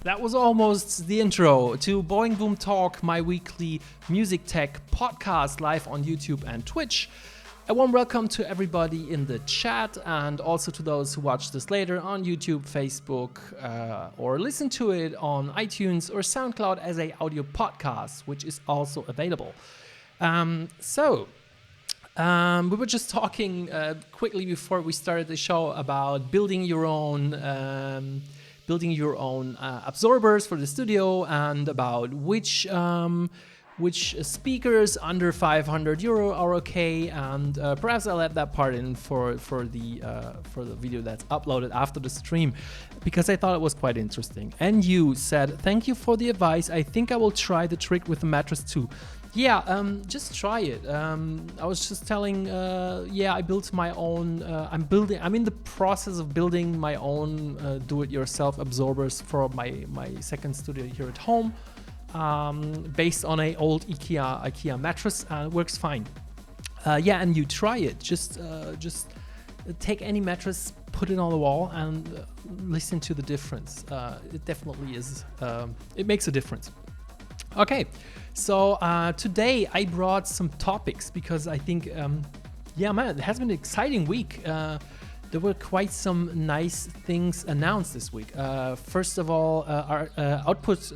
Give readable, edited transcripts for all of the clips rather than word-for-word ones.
That was almost the intro to Boing Boom Talk, my weekly music tech podcast live on YouTube and Twitch. A warm welcome to everybody in the chat and also to those who watch this later on YouTube, Facebook, or listen to it on iTunes or SoundCloud as a audio podcast, which is also available. We were just talking quickly before we started the show about building your own absorbers for the studio and about which speakers under €500 are okay, and perhaps I'll add that part in for the video that's uploaded after the stream, because I thought it was quite interesting. And you said, thank you for the advice. I think I will try the trick with the mattress too. Yeah, just try it. I was just telling, I built my own, I'm in the process of building my own do-it-yourself absorbers for my second studio here at home, based on an old IKEA mattress. Works fine. And you try it. Just take any mattress, put it on the wall, and listen to the difference. It definitely is. It makes a difference. Okay, so today I brought some topics because I think, it has been an exciting week. There were quite some nice things announced this week. First of all, our Output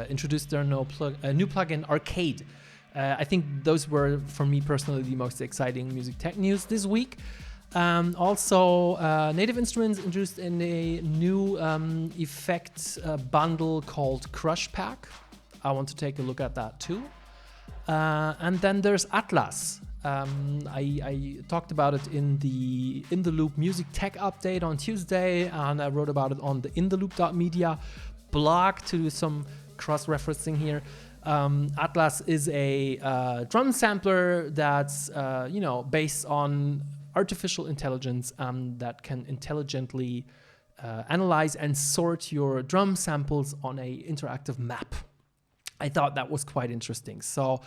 introduced their new plugin Arcade. I think those were, for me personally, the most exciting music tech news this week. Also, Native Instruments introduced in a new effect bundle called Crush Pack. I want to take a look at that too. And then there's Atlas. I talked about it in the In the Loop Music Tech update on Tuesday, and I wrote about it on the intheloop.media blog to do some cross-referencing here. Atlas is a drum sampler that's based on artificial intelligence that can intelligently analyze and sort your drum samples on a interactive map. I thought that was quite interesting. So,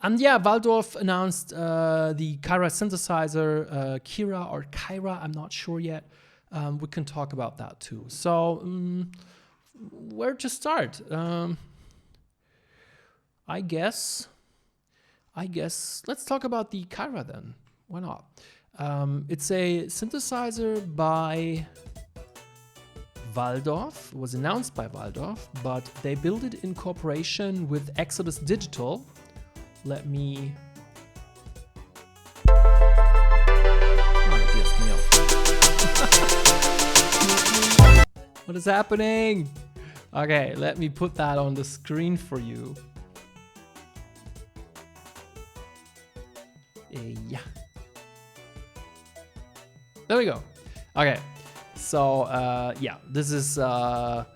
Waldorf announced the Kyra synthesizer, Kyra, I'm not sure yet. We can talk about that too. So, where to start? I guess let's talk about the Kyra then. Why not? It's a synthesizer by Waldorf. It was announced by Waldorf, but they built it in cooperation with Exodus Digital. Let me... What is happening? Okay, let me put that on the screen for you. Yeah. There we go. Okay. So, this is not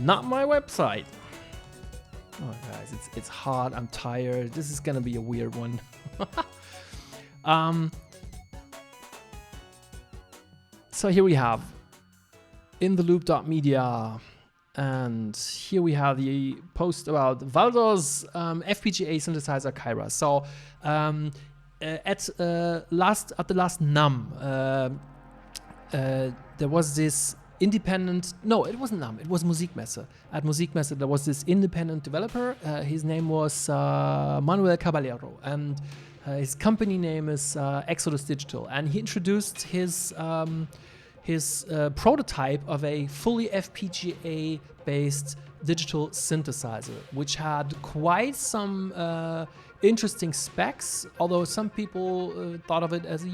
my website. Oh, guys, it's hot. I'm tired. This is gonna be a weird one. So here we have intheloop.media, and here we have the post about Waldorf's FPGA synthesizer Kyra. So, at the last NAMM. There was this independent... No, it wasn't NAMM, it was Musikmesse. At Musikmesse, there was this independent developer. His name was Manuel Caballero, and his company name is Exodus Digital. And he introduced his prototype of a fully FPGA-based digital synthesizer, which had quite some interesting specs, although some people thought of it as,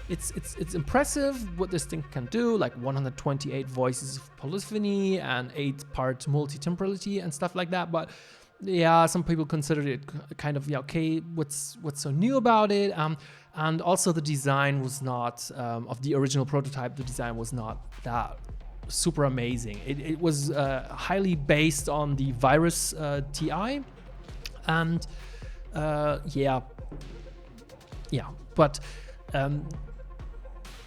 it's impressive what this thing can do, like 128 voices of polyphony and 8-part multi-temporality and stuff like that. But some people considered it kind of, what's so new about it? And also the design was not, of the original prototype, the design was not that super amazing. It was highly based on the Virus TI, and but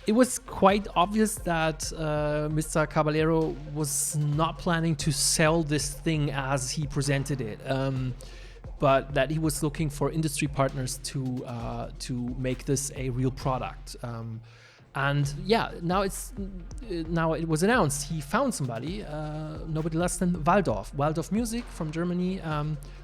it was quite obvious that Mr. Caballero was not planning to sell this thing as he presented it, but that he was looking for industry partners to make this a real product. And yeah, now it was announced he found somebody, nobody less than Waldorf Music from Germany,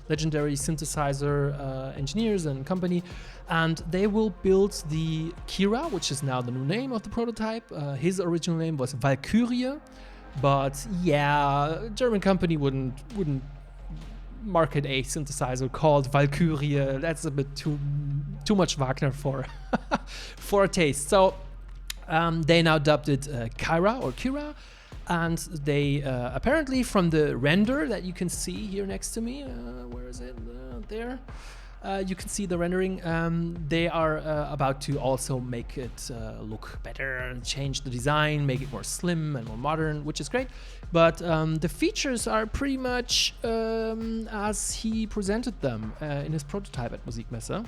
legendary synthesizer engineers and company, and they will build the Kira, which is now the new name of the prototype. His original name was Valkyrie, but yeah, German company wouldn't market a synthesizer called Valkyrie. That's a bit too much Wagner for for a taste. So they now dubbed it Kira, and they apparently, from the render that you can see here next to me, where is it? There. You can see the rendering. They are about to also make it look better and change the design, make it more slim and more modern, which is great. But the features are pretty much as he presented them in his prototype at Musikmesse.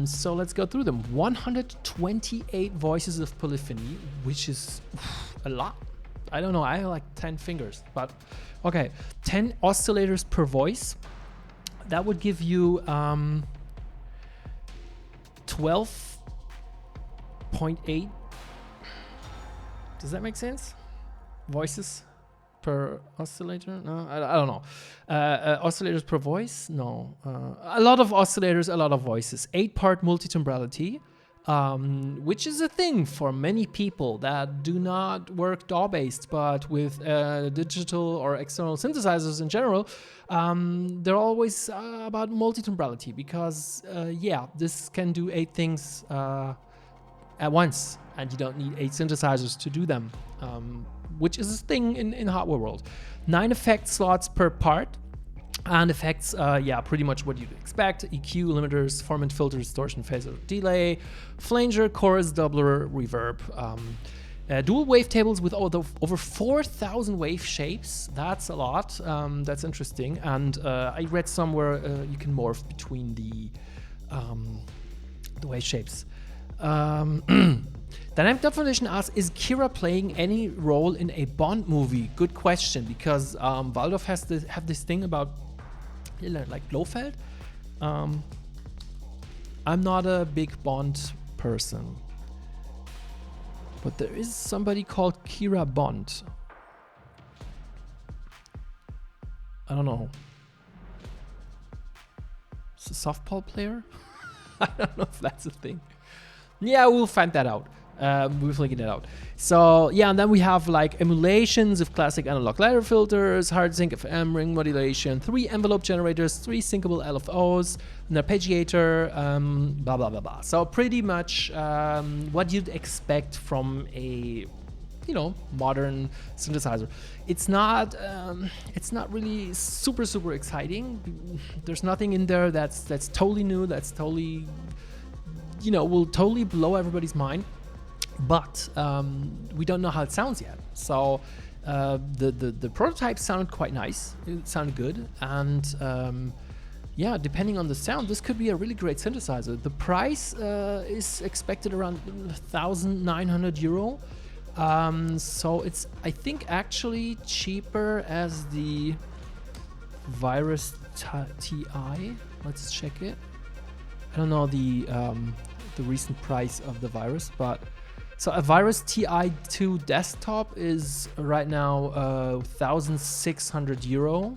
So let's go through them. 128 voices of polyphony, which is a lot. I don't know, I have like 10 fingers, but okay. 10 oscillators per voice. That would give you 12.8. Does that make sense? Voices per oscillator? No, I don't know. Oscillators per voice? No. A lot of oscillators, a lot of voices. 8-part multitembrality, which is a thing for many people that do not work DAW-based, but with digital or external synthesizers in general, they're always about multitembrality because, this can do 8 things at once, and you don't need 8 synthesizers to do them, which is a thing in hardware world. 9 effect slots per part. And effects, pretty much what you'd expect. EQ, limiters, formant, filter, distortion, phaser, delay, flanger, chorus, doubler, reverb. Dual wavetables with over 4,000 wave shapes. That's a lot. That's interesting. And I read somewhere you can morph between the wave shapes. Dynamic Definition asks, is Kira playing any role in a Bond movie? Good question, because Waldorf have this thing about like Blofeld. I'm not a big Bond person, but there is somebody called Kira Bond. I don't know. It's a softball player? I don't know if that's a thing. Yeah, we'll find that out. We're figuring it out. So yeah, and then we have like emulations of classic analog ladder filters, hard sync FM, ring modulation, 3 envelope generators, 3 syncable LFOs, an arpeggiator, blah blah blah blah. So pretty much what you'd expect from a modern synthesizer. It's not really super exciting. There's nothing in there that's totally new. That's totally will totally blow everybody's mind. But we don't know how it sounds yet. So the prototype sounded quite nice. It sounded good, and depending on the sound, this could be a really great synthesizer. The price is expected around 1,900 euro. So it's, I think, actually cheaper as the Virus TI. Let's check it. I don't know the recent price of the Virus, but so a Virus TI2 desktop is right now 1,600 euro.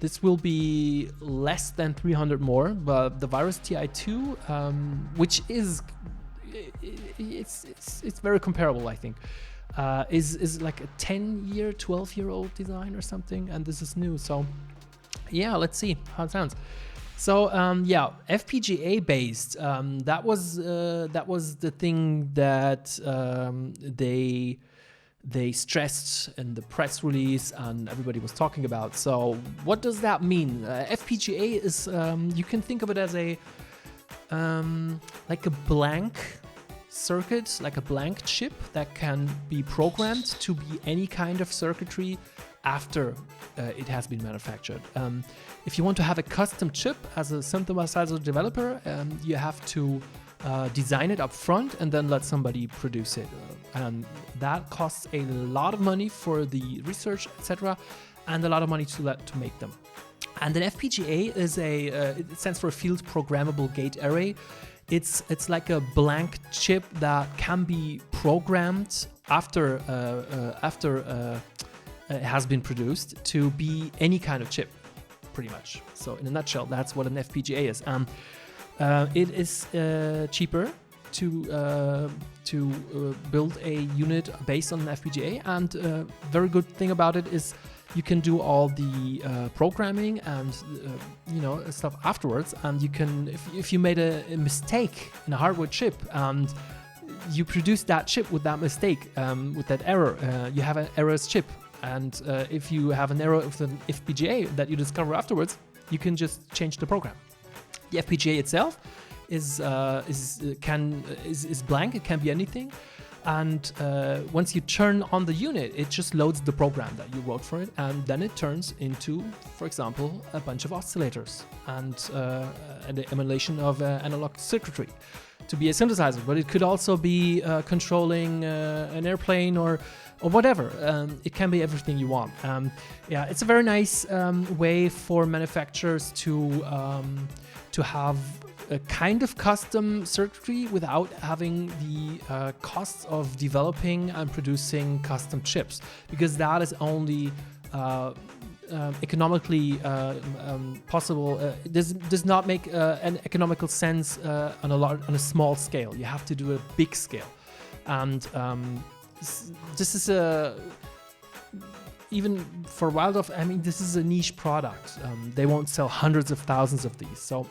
This will be less than 300 more, but the Virus TI2, which is it's very comparable, I think, is like a 10-year, 12-year-old design or something, and this is new. So yeah, let's see how it sounds. So FPGA based. That was the thing that they stressed in the press release and everybody was talking about. So what does that mean? FPGA is you can think of it as a like a blank circuit, like a blank chip that can be programmed to be any kind of circuitry after it has been manufactured. If you want to have a custom chip as a synthesizer developer, you have to design it up front and then let somebody produce it. And that costs a lot of money for the research, etc., and a lot of money to make them. And an FPGA is it stands for a field programmable gate array. It's like a blank chip that can be programmed after it has been produced to be any kind of chip, pretty much. So in a nutshell, that's what an FPGA is. It is cheaper to build a unit based on an FPGA, and very good thing about it is you can do all the programming and stuff afterwards. And you can, if you made a mistake in a hardware chip and you produce that chip with that mistake, with that error, you have an errors chip. And if you have an error with an FPGA that you discover afterwards, you can just change the program. The FPGA itself is blank. It can be anything. And once you turn on the unit, it just loads the program that you wrote for it, and then it turns into, for example, a bunch of oscillators and an emulation of analog circuitry to be a synthesizer. But it could also be controlling an airplane or whatever. It can be everything you want. It's a very nice way for manufacturers to have a kind of custom circuitry without having the costs of developing and producing custom chips, because that is only economically possible. Does not make an economical sense on a small scale. You have to do a big scale, and this is even for Waldorf. I mean, this is a niche product. They won't sell hundreds of thousands of these. So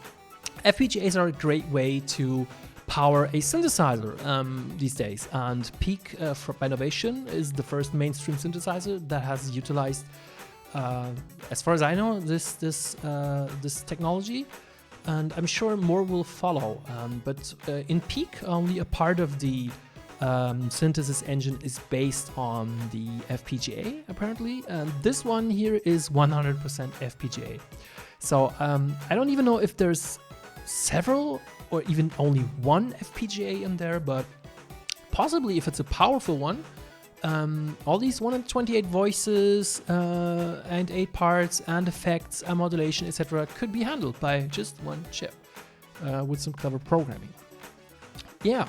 FPGAs are a great way to power a synthesizer these days, and Peak by Innovation is the first mainstream synthesizer that has utilized, as far as I know, this technology, and I'm sure more will follow. But in Peak, only a part of the synthesis engine is based on the FPGA apparently, and this one here is 100% FPGA. So I don't even know if there's several or even only one FPGA in there, but possibly if it's a powerful one, all these 128 voices and 8 parts and effects and modulation, etc., could be handled by just one chip with some clever programming. Yeah.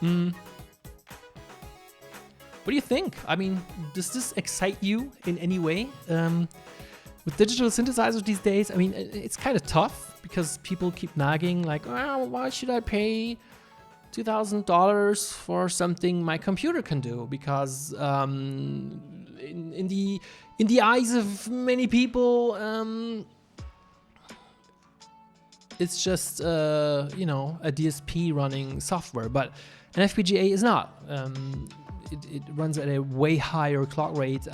What do you think? I mean, does this excite you in any way? With digital synthesizers these days, I mean, it's kind of tough because people keep nagging like, oh, why should I pay $2,000 for something my computer can do? Because in the eyes of many people, it's just a DSP running software, but an FPGA is not. It runs at a way higher clock rate.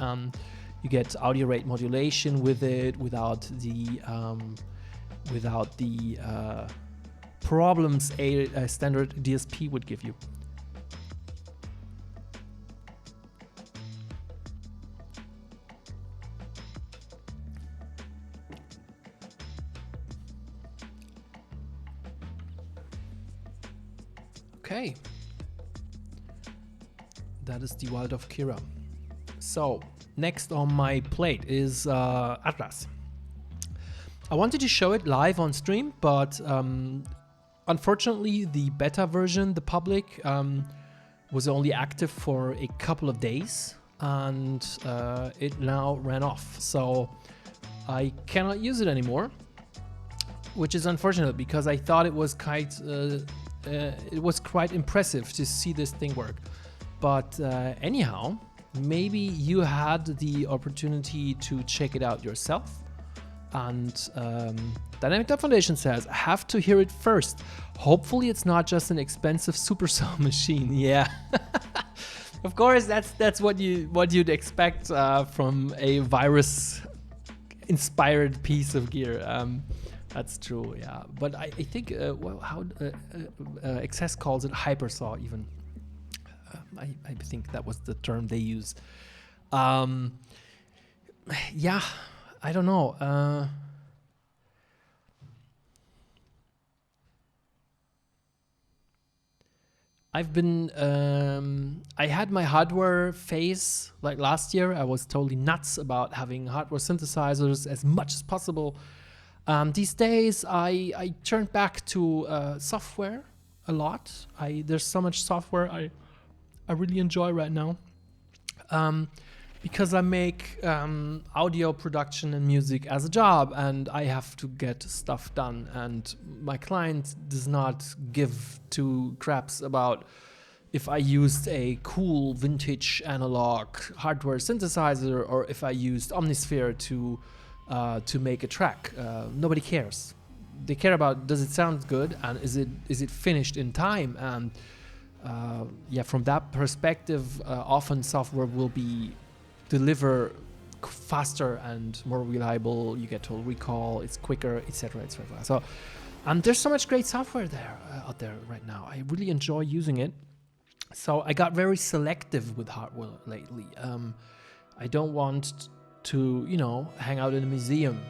You get audio rate modulation with it without the problems a standard DSP would give you. Okay. That is the Waldorf Kira. So, next on my plate is Atlas. I wanted to show it live on stream, but unfortunately the beta version, the public, was only active for a couple of days, and it now ran off. So I cannot use it anymore, which is unfortunate because I thought it was quite impressive to see this thing work. But anyhow, maybe you had the opportunity to check it out yourself. And Dynamic Dub Foundation says, have to hear it first. Hopefully it's not just an expensive supercell machine. Yeah. Of course, that's what you'd expect from a virus-inspired piece of gear. That's true, yeah. But I think, Excess calls it hypersaw even. I think that was the term they use. Yeah, I don't know. I've been, I had my hardware phase like last year. I was totally nuts about having hardware synthesizers as much as possible. These days, I turned back to software a lot. There's so much software I really enjoy right now. Because I make audio production and music as a job, and I have to get stuff done, and my client does not give two craps about if I used a cool vintage analog hardware synthesizer or if I used Omnisphere to make a track. Nobody cares. They care about, does it sound good, and is it finished in time? And from that perspective, often software will be deliver faster and more reliable. You get total recall, it's quicker, etc., etc. So there's so much great software out there right now. I really enjoy using it. So I got very selective with hardware lately. I don't want to hang out in a museum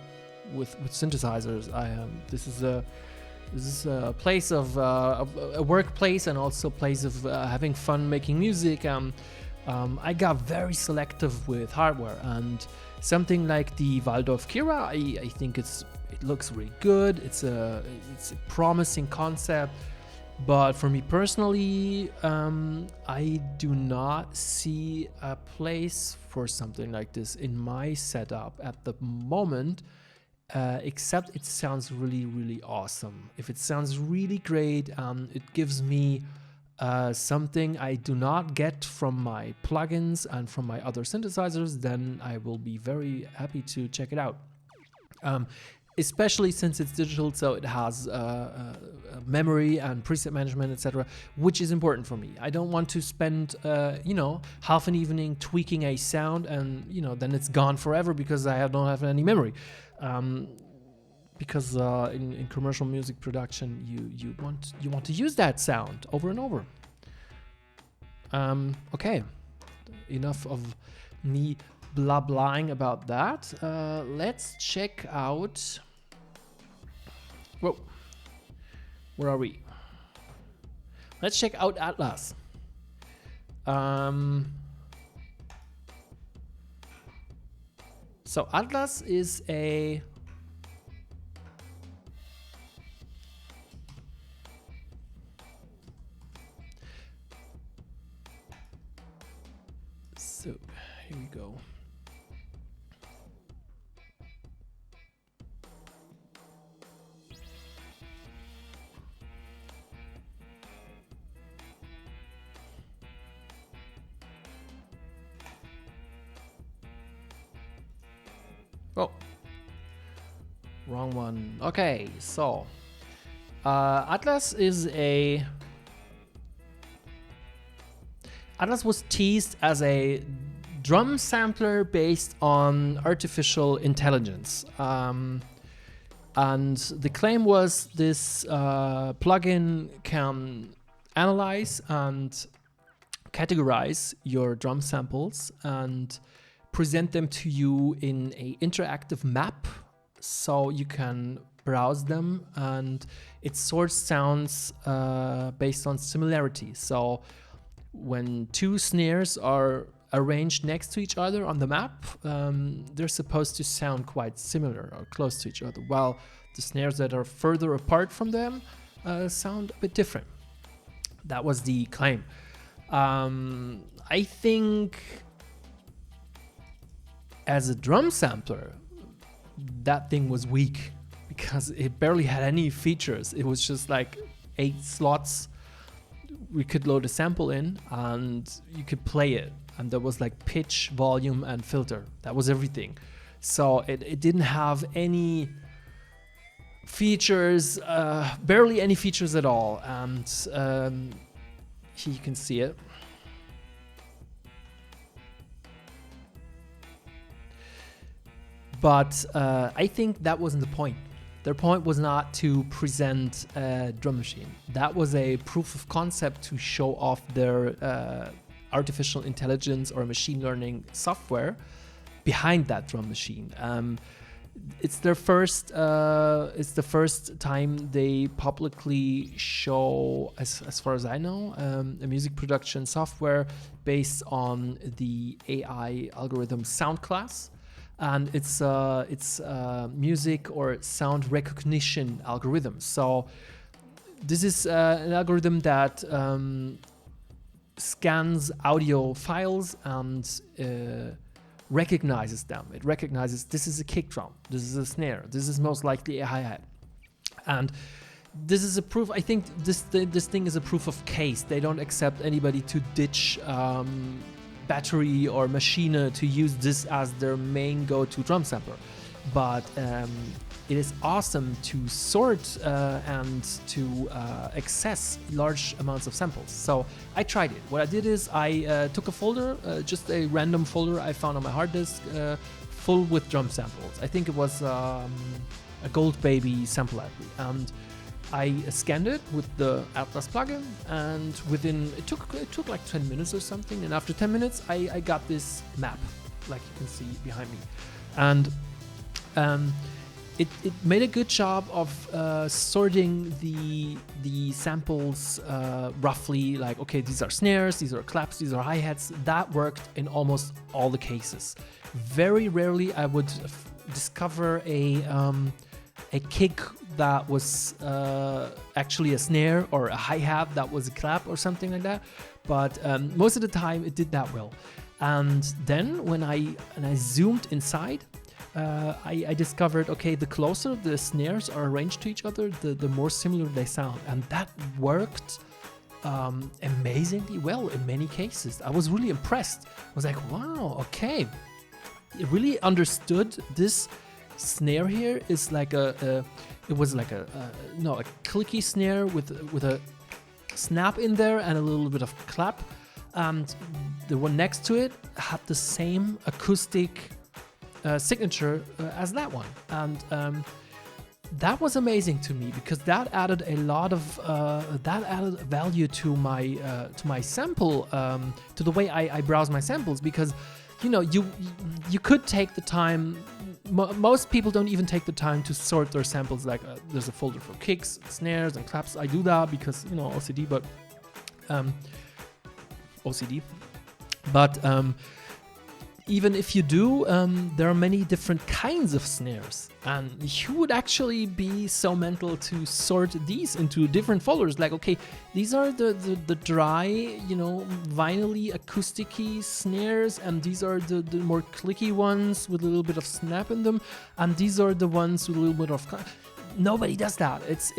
with synthesizers. This is a place of a workplace, and also a place of having fun making music. I got very selective with hardware, and something like the Waldorf Kira, I think it looks really good. It's a promising concept, but for me personally, I do not see a place for something like this in my setup at the moment, except it sounds really, really awesome. If it sounds really great, it gives me something I do not get from my plugins and from my other synthesizers, then I will be very happy to check it out. Especially since it's digital, so it has memory and preset management, etc., which is important for me. I don't want to spend half an evening tweaking a sound and then it's gone forever because I don't have any memory. Because in commercial music production, you want to use that sound over and over. Okay, enough of me blah-blahing about that. Let's check out. Whoa, where are we? Let's check out Atlas. So Atlas is a So here we go. Oh, wrong one. Okay, so Atlas was teased as a drum sampler based on artificial intelligence. And the claim was this plugin can analyze and categorize your drum samples and present them to you in an interactive map, so you can browse them, and it sorts sounds based on similarity. So when two snares are arranged next to each other on the map, they're supposed to sound quite similar or close to each other, while the snares that are further apart from them sound a bit different. That was the claim. I think as a drum sampler, that thing was weak because it barely had any features. It was just like 8 slots. We could load a sample in and you could play it. And there was like pitch, volume, and filter. That was everything. So it didn't have any features, barely any features at all. And here you can see it. But I think that wasn't the point. Their point was not to present a drum machine. That was a proof of concept to show off their artificial intelligence or machine learning software behind that drum machine. It's their first. It's the first time they publicly show, as far as I know, a music production software based on the AI algorithm SoundClass. and it's music or sound recognition algorithm. So this is an algorithm that scans audio files and recognizes them. It recognizes this is a kick drum, this is a snare, this is most likely a hi-hat. And this is a proof, I think this thing is a proof of case. They don't accept anybody to ditch battery or machine to use this as their main go-to drum sampler. But it is awesome to sort and to access large amounts of samples. So I tried it. What I did is I took a folder, just a random folder I found on my hard disk, full with drum samples. I think it was a Gold Baby sample library. And I scanned it with the Atlas plugin, and it took like 10 minutes or something. And after 10 minutes, I got this map, like you can see behind me. And it made a good job of sorting the samples roughly, like, okay, these are snares, these are claps, these are hi-hats. That worked in almost all the cases. Very rarely I would discover a kick that was actually a snare, or a hi-hat that was a clap or something like that. But most of the time it did that well. And then when I zoomed inside, I discovered, okay, the closer the snares are arranged to each other, the more similar they sound. And that worked amazingly well in many cases. I was really impressed. I was like, wow, okay. It really understood this snare here is like it was like a clicky snare with a snap in there and a little bit of clap. And the one next to it had the same acoustic signature as that one, and that was amazing to me, because that added a lot of value to my sample, to the way I browse my samples, because you could take the time. Most people don't even take the time to sort their samples. Like there's a folder for kicks, snares, and claps. I do that because OCD, but even if you do, there are many different kinds of snares, and you would actually be so mental to sort these into different folders. Like, okay, these are the dry, vinyl-y, acoustic-y snares, and these are the more clicky ones with a little bit of snap in them, and these are the ones with a little bit of... Nobody does that. It's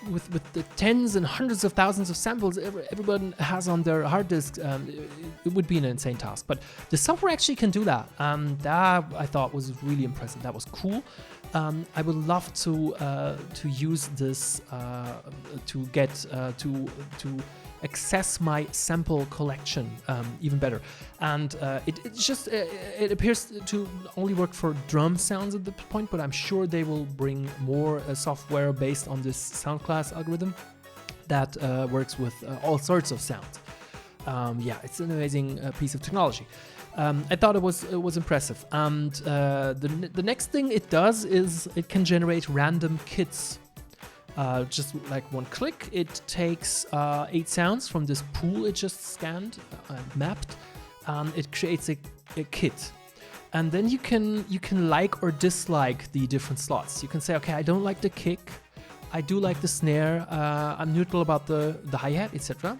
with the tens and hundreds of thousands of samples everyone has on their hard disk. It would be an insane task, but the software actually can do that, and that I thought was really impressive. That was cool. I would love to use this to get to access my sample collection even better. And it appears to only work for drum sounds at the point, but I'm sure they will bring more software based on this sound class algorithm that works with all sorts of sounds. It's an amazing piece of technology. I thought it was impressive. And the next thing it does is it can generate random kits. Just like one click, it takes 8 sounds from this pool it just scanned and mapped, and it creates a kit. And then you can like or dislike the different slots. You can say, okay, I don't like the kick, I do like the snare, I'm neutral about the hi-hat, etc.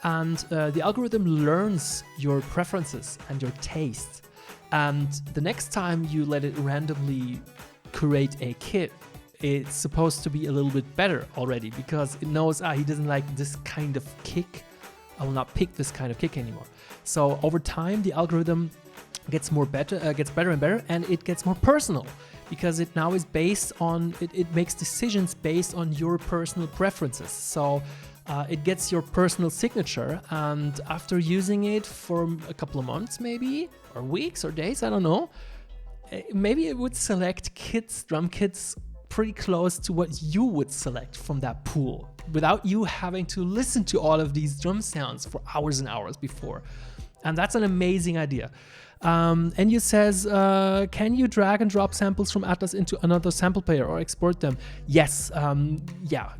And the algorithm learns your preferences and your taste. And the next time you let it randomly create a kit, it's supposed to be a little bit better already, because it knows he doesn't like this kind of kick. I will not pick this kind of kick anymore. So over time, the algorithm gets better and better, and it gets more personal, because it now is based on it makes decisions based on your personal preferences. So it gets your personal signature, and after using it for a couple of months, maybe, or weeks or days, I don't know, maybe it would select drum kits pretty close to what you would select from that pool, without you having to listen to all of these drum sounds for hours and hours before. And that's an amazing idea. And you says, can you drag and drop samples from Atlas into another sample player or export them? Yes,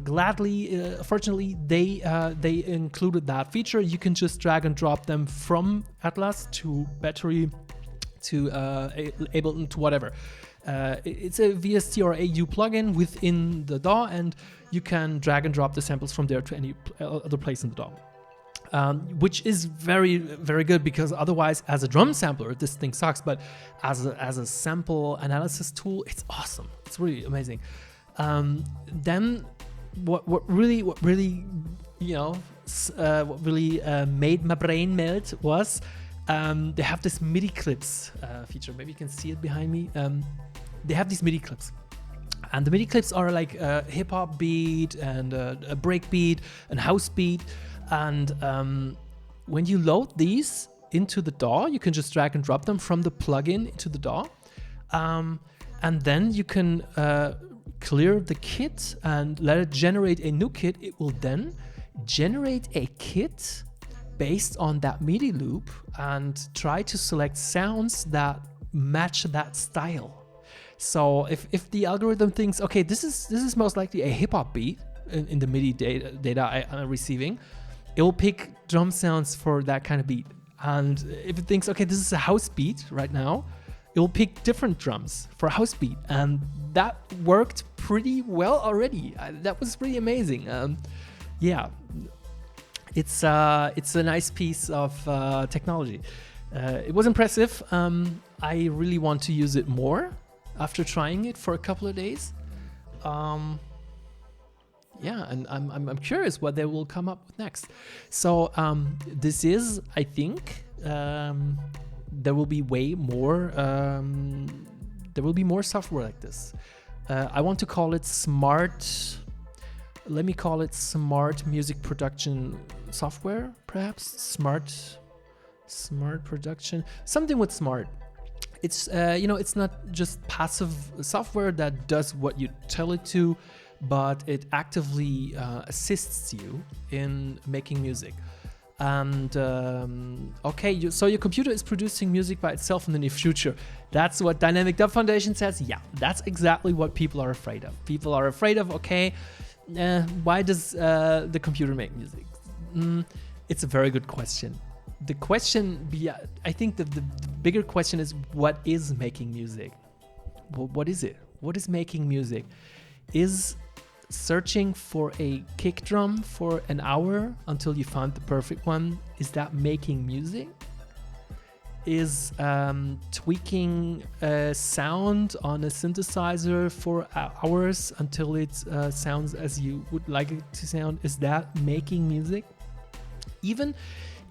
gladly. Fortunately, they included that feature. You can just drag and drop them from Atlas to Battery to Ableton, to whatever. It's a VST or AU plugin within the DAW, and you can drag and drop the samples from there to any other place in the DAW. Which is very, very good, because otherwise, as a drum sampler, this thing sucks. But as a sample analysis tool, it's awesome. It's really amazing. Then, what really made my brain melt was they have this MIDI clips feature. Maybe you can see it behind me. They have these MIDI clips. And the MIDI clips are like a hip-hop beat and a break beat and house beat. And when you load these into the DAW, you can just drag and drop them from the plugin into the DAW. And then you can clear the kit and let it generate a new kit. It will then generate a kit based on that MIDI loop and try to select sounds that match that style. So if the algorithm thinks, okay, this is most likely a hip hop beat in the MIDI data I'm receiving, it will pick drum sounds for that kind of beat. And if it thinks, okay, this is a house beat right now, it will pick different drums for a house beat. And that worked pretty well already. That was pretty amazing. Yeah, it's a nice piece of technology. It was impressive. I really want to use it more after trying it for a couple of days. Yeah, and I'm curious what they will come up with next. So this is, I think, there will be way more. There will be more software like this. I want to call it smart. Let me call it smart music production software, perhaps. Smart production, something with smart. It's it's not just passive software that does what you tell it to, but it actively assists you in making music. And so your computer is producing music by itself in the near future. That's what Dynamic Dub Foundation says. Yeah, that's exactly what people are afraid of. People are afraid of, why does the computer make music? It's a very good question. The question, I think the bigger question is, what is making music? Well, what is it? What is making music? Is searching for a kick drum for an hour until you find the perfect one, is that making music? Is tweaking a sound on a synthesizer for hours until it sounds as you would like it to sound, is that making music? Even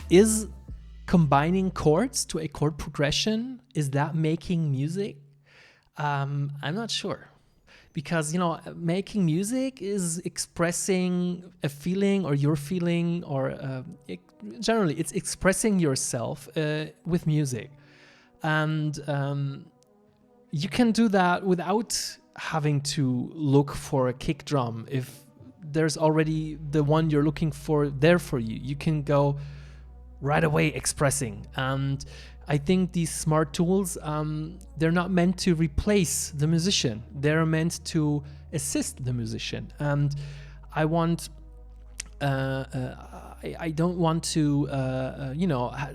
is combining chords to a chord progression, is that making music? I'm not sure. Because, making music is expressing a feeling or your feeling, or generally it's expressing yourself with music. And you can do that without having to look for a kick drum. If there's already the one you're looking for there for you, you can go right away expressing. And I think these smart tools, they're not meant to replace the musician. They're meant to assist the musician. And I don't want to,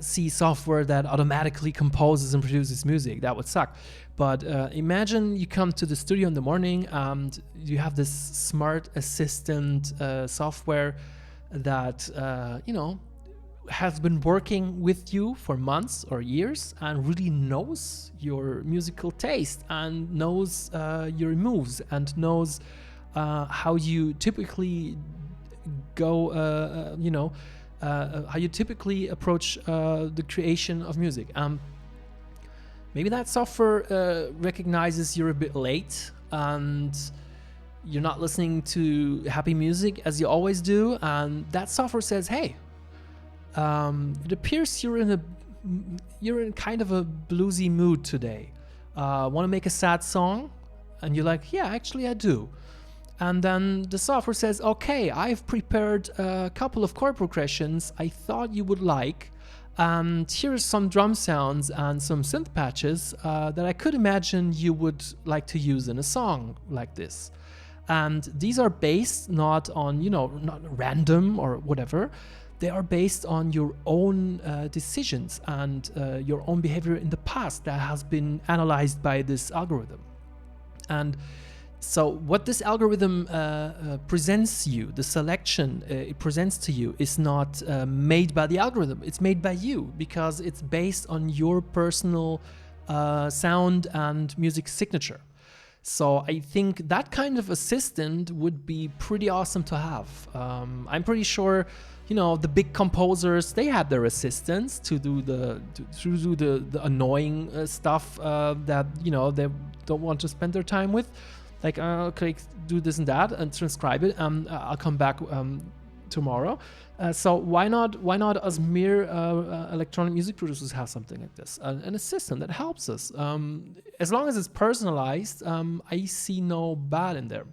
see software that automatically composes and produces music. That would suck. But imagine you come to the studio in the morning and you have this smart assistant software that, has been working with you for months or years and really knows your musical taste and knows your moves and knows how you typically go, how you typically approach the creation of music. Maybe that software recognizes you're a bit late and you're not listening to happy music as you always do, and that software says, hey, it appears you're in kind of a bluesy mood today. Want to make a sad song? And you're like, yeah, actually I do. And then the software says, okay, I've prepared a couple of chord progressions I thought you would like. And here's some drum sounds and some synth patches that I could imagine you would like to use in a song like this. And these are based not on, not random or whatever. they are based on your own decisions and your own behavior in the past that has been analyzed by this algorithm. And so what this algorithm presents you, the selection it presents to you, is not made by the algorithm. It's made by you, because it's based on your personal sound and music signature. So I think that kind of assistant would be pretty awesome to have. I'm pretty sure, the big composers, they have their assistants to do the annoying stuff that they don't want to spend their time with. Like, okay, do this and that and transcribe it. I'll come back tomorrow. So why not as mere electronic music producers have something like this, an assistant that helps us. As long as it's personalized, I see no bad in there.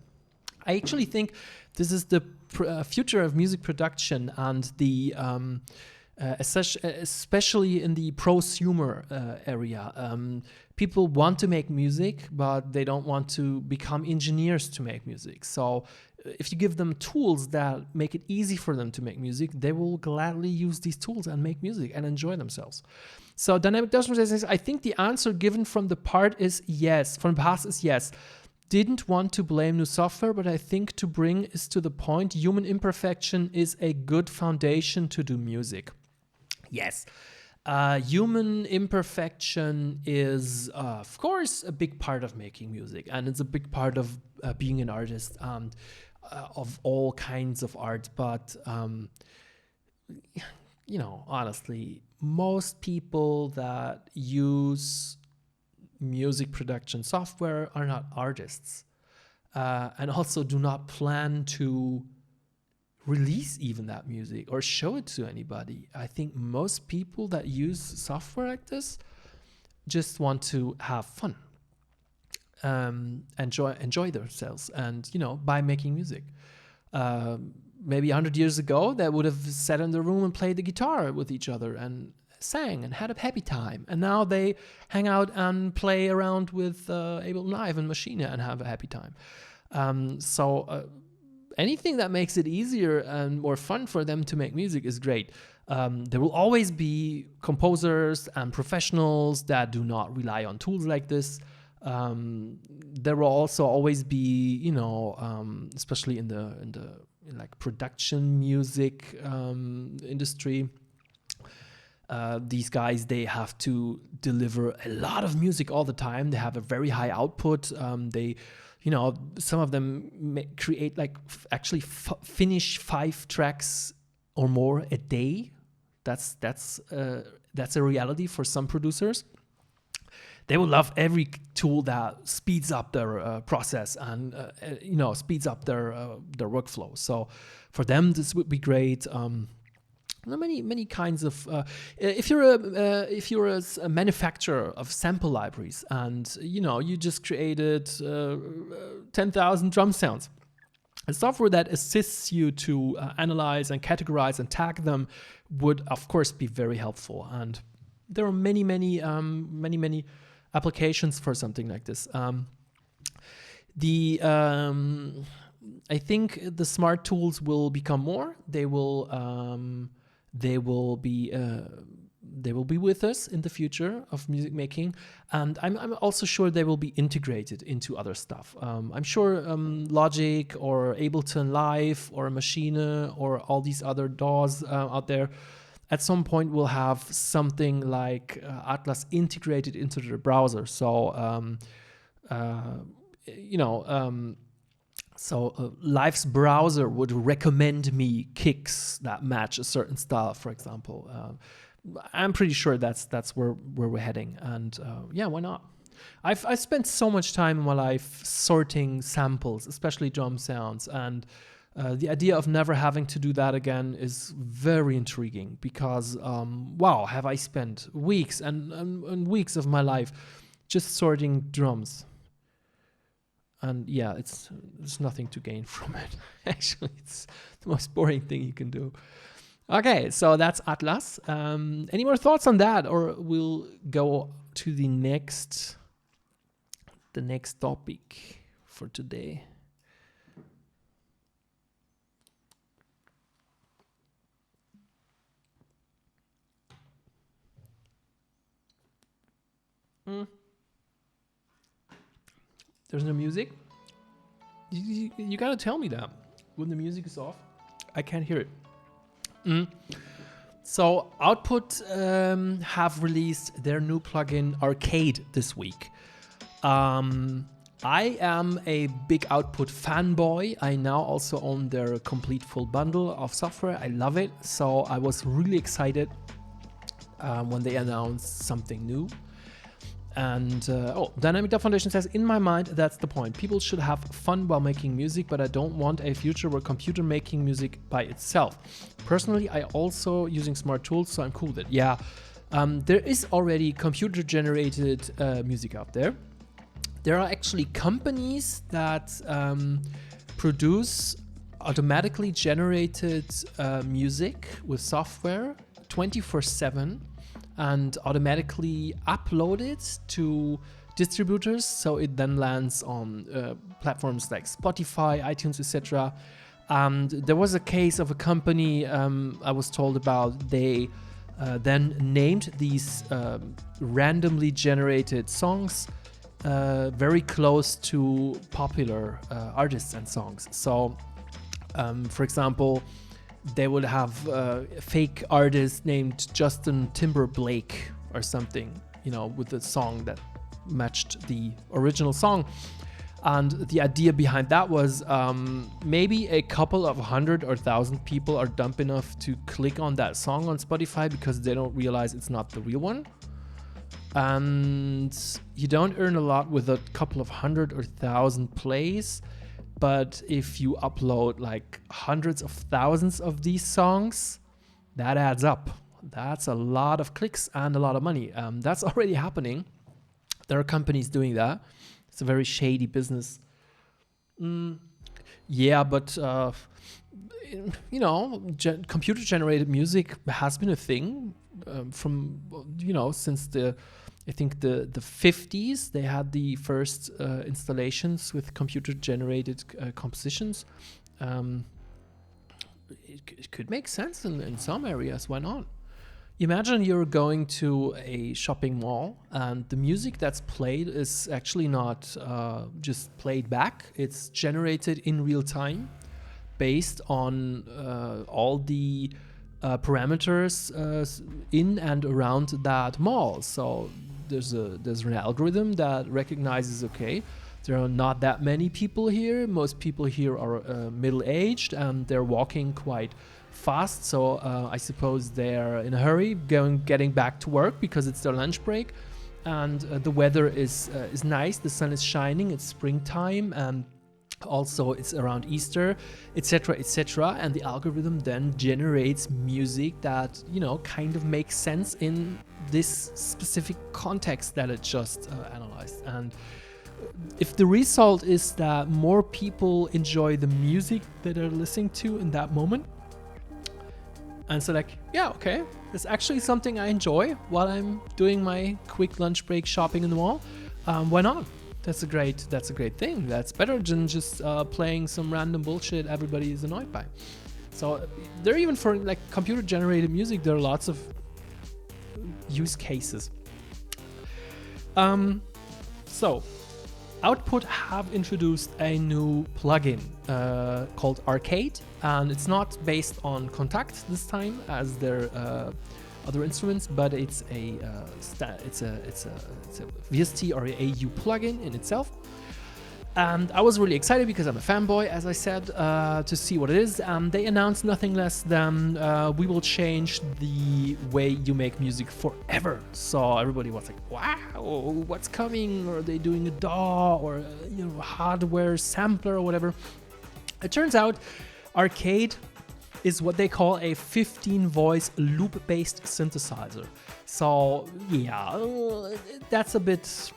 I actually think this is the future of music production, and the especially in the prosumer area. People want to make music, but they don't want to become engineers to make music. So if you give them tools that make it easy for them to make music, they will gladly use these tools and make music and enjoy themselves. So dynamic dose says, I think the answer given from the past is yes. Didn't want to blame new software, but I think to bring is to the point, human imperfection is a good foundation to do music. Yes. Human imperfection is, of course, a big part of making music, and it's a big part of being an artist, of all kinds of art. But, honestly, most people that use music production software are not artists, and also do not plan to release even that music or show it to anybody. I think most people that use software like this just want to have fun, enjoy themselves, and by making music. Maybe 100 years ago, they would have sat in the room and played the guitar with each other and sang and had a happy time. And now they hang out and play around with Ableton Live and Machine and have a happy time. Anything that makes it easier and more fun for them to make music is great. There will always be composers and professionals that do not rely on tools like this. There will also always be, especially in the production music industry, these guys, they have to deliver a lot of music all the time. They have a very high output. Some of them create finish 5 tracks or more a day. That's a reality for some producers. They will love every tool that speeds up their process and speeds up their workflow. So for them, this would be great. Many kinds of. If you're a manufacturer of sample libraries and you just created 10,000 drum sounds, a software that assists you to analyze and categorize and tag them would of course be very helpful. And there are many applications for something like this. I think the smart tools will become more. They will be with us in the future of music making, and I'm also sure they will be integrated into other stuff. I'm sure Logic or Ableton Live or Machine or all these other DAWs out there at some point will have something like Atlas integrated into their browser. So Live's browser would recommend me kicks that match a certain style, for example. I'm pretty sure that's where we're heading, and why not? I've spent so much time in my life sorting samples, especially drum sounds, and the idea of never having to do that again is very intriguing, because have I spent weeks and weeks of my life just sorting drums. And there's nothing to gain from it. Actually, it's the most boring thing you can do. Okay, so that's Atlas. Any more thoughts on that, or we'll go to the next topic for today? There's no music. You gotta tell me that when the music is off. I can't hear it. So Output have released their new plugin Arcade this week. I am a big Output fanboy. I now also own their complete full bundle of software. I love it. So I was really excited when they announced something new. And Dynamic Dub Foundation says, in my mind, that's the point. People should have fun while making music, but I don't want a future where computer making music by itself. Personally, I also using smart tools, so I'm cool with it. Yeah, there is already computer-generated music out there. There are actually companies that produce automatically generated music with software 24/7. And automatically upload it to distributors, so it then lands on platforms like Spotify, iTunes, etc. There was a case of a company I was told about. They then named these randomly generated songs very close to popular artists and songs. So, for example, they would have a fake artist named Justin Timberlake or something, with a song that matched the original song. And the idea behind that was maybe a couple of 100 or 1,000 people are dumb enough to click on that song on Spotify because they don't realize it's not the real one. And you don't earn a lot with a couple of 100 or 1,000 plays. But if you upload like hundreds of thousands of these songs, that adds up. That's a lot of clicks and a lot of money. That's already happening. There are companies doing that. It's a very shady business. Yeah, but computer-generated music has been a thing from since I think the 50s. They had the first installations with computer-generated compositions. It could make sense in some areas. Why not? Imagine you're going to a shopping mall and the music that's played is actually not just played back. It's generated in real time based on all the parameters in and around that mall. So there's an algorithm that recognizes, okay, there are not that many people here. Most people here are middle-aged and they're walking quite fast. So I suppose they're in a hurry getting back to work because it's their lunch break. And the weather is nice. The sun is shining. It's springtime. And also it's around Easter, etc., etc. And the algorithm then generates music that, kind of makes sense in this specific context that it just analyzed. And if the result is that more people enjoy the music that they're listening to in that moment, and so yeah, okay, it's actually something I enjoy while I'm doing my quick lunch break shopping in the mall, why not? That's a great thing. That's better than just playing some random bullshit everybody is annoyed by. So there, even for computer generated music, there are lots of use cases. So Output have introduced a new plugin called Arcade, and it's not based on Kontakt this time as their other instruments, but it's a VST or AU plugin in itself. And I was really excited because I'm a fanboy, as I said, to see what it is. They announced nothing less than we will change the way you make music forever. So everybody was like, wow, what's coming? Are they doing a DAW or hardware sampler or whatever? It turns out Arcade is what they call a 15-voice loop-based synthesizer. So yeah, that's a bit...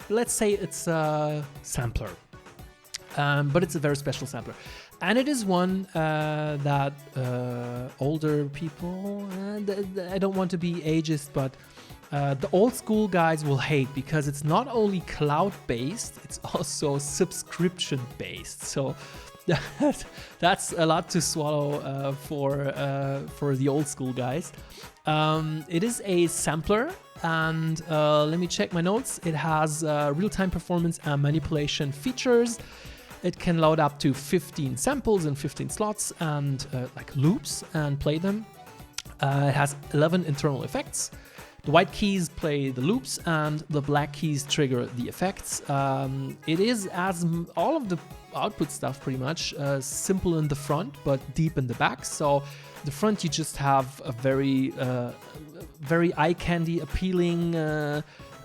Let's say it's a sampler, but it's a very special sampler. And it is one that older people, I don't want to be ageist, but the old school guys will hate, because it's not only cloud-based, it's also subscription-based. So That's a lot to swallow for the old school guys. It is a sampler, and let me check my notes. It has real-time performance and manipulation features. It can load up to 15 samples and 15 slots and like loops and play them. It has 11 internal effects. The white keys play the loops and the black keys trigger the effects. It is, as all of the output stuff pretty much, simple in the front but deep in the back. So the front you just have a very eye candy appealing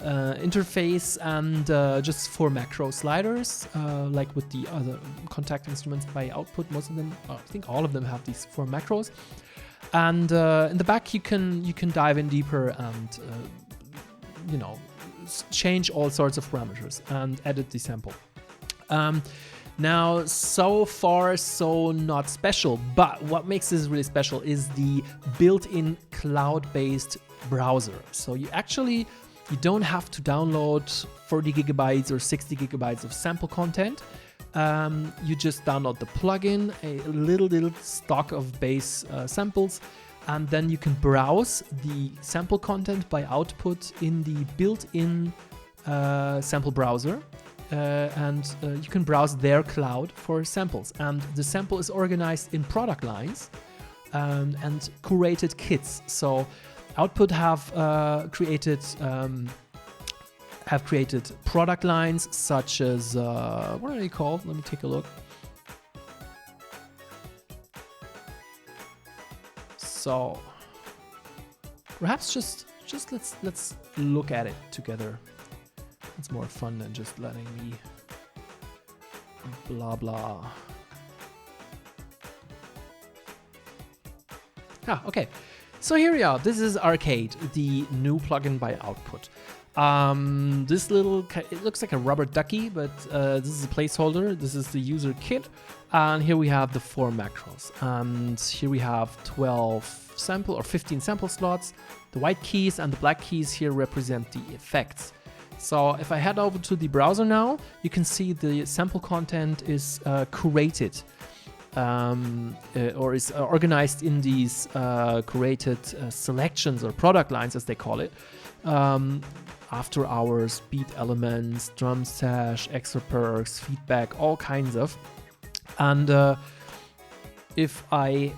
interface and just 4 macro sliders, like with the other contact instruments by output. Most of them, I think all of them have these 4 macros. And in the back you can dive in deeper and change all sorts of parameters and edit the sample. Now, so far so not special, but what makes this really special is the built-in cloud-based browser. So you don't have to download 40 gigabytes or 60 gigabytes of sample content. You just download the plugin, a little stock of base samples, and then you can browse the sample content by output in the built-in sample browser, and you can browse their cloud for samples. And the sample is organized in product lines and curated kits. So Output have created product lines such as what are they called? Let me take a look. So perhaps just let's look at it together. It's more fun than just letting me blah blah. Okay. So here we are. This is Arcade, the new plugin by Output. It looks like a rubber ducky, but this is a placeholder. This is the user kit. And here we have the 4 macros. And here we have 15 sample slots. The white keys and the black keys here represent the effects. So if I head over to the browser now, you can see the sample content is curated. Or is organized in these curated selections or product lines, as they call it. After hours, beat elements, drum sash, extra perks, feedback, all kinds of. And if I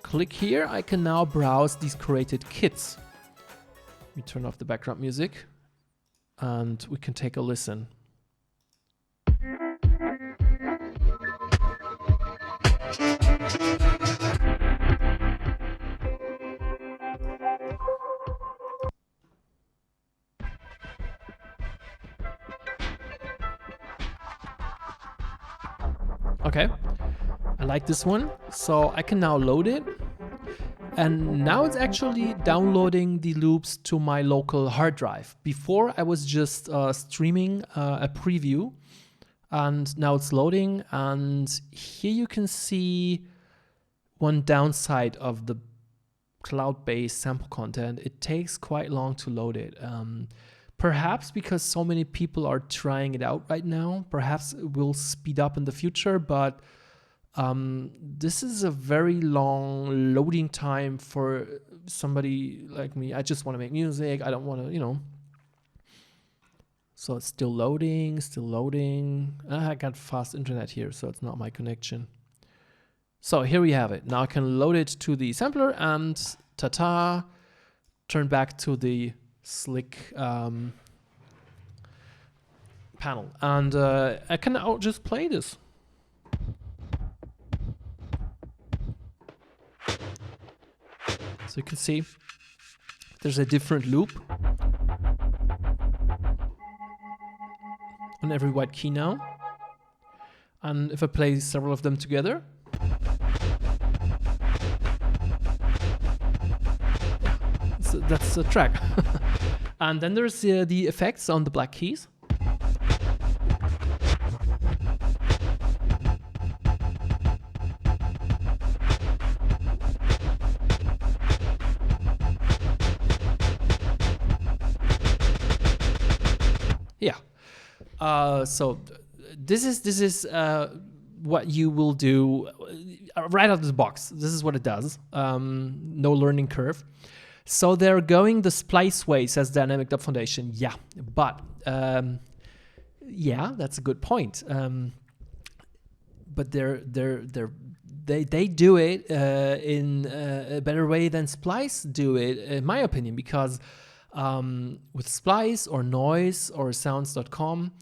click here, I can now browse these curated kits. Let me turn off the background music and we can take a listen. Okay, I like this one, so I can now load it, and now it's actually downloading the loops to my local hard drive. Before I was just streaming a preview, and now it's loading, and here you can see one downside of the cloud-based sample content. It takes quite long to load it. Perhaps because so many people are trying it out right now, perhaps it will speed up in the future, but this is a very long loading time for somebody like me. I just want to make music. I don't want to, So it's still loading. I got fast internet here, so it's not my connection. So here we have it. Now I can load it to the sampler and ta-ta, turn back to the slick panel, and I can now just play this. So you can see there's a different loop on every white key now, and if I play several of them together, so that's a track. And then there's the effects on the black keys. Yeah. So this is what you will do right out of the box. This is what it does. No learning curve. So they're going the splice way, says Dynamic Dub Foundation. Yeah, but yeah, that's a good point. But they do it in a better way than Splice do it, in my opinion, because with Splice or Noise or Sounds.com,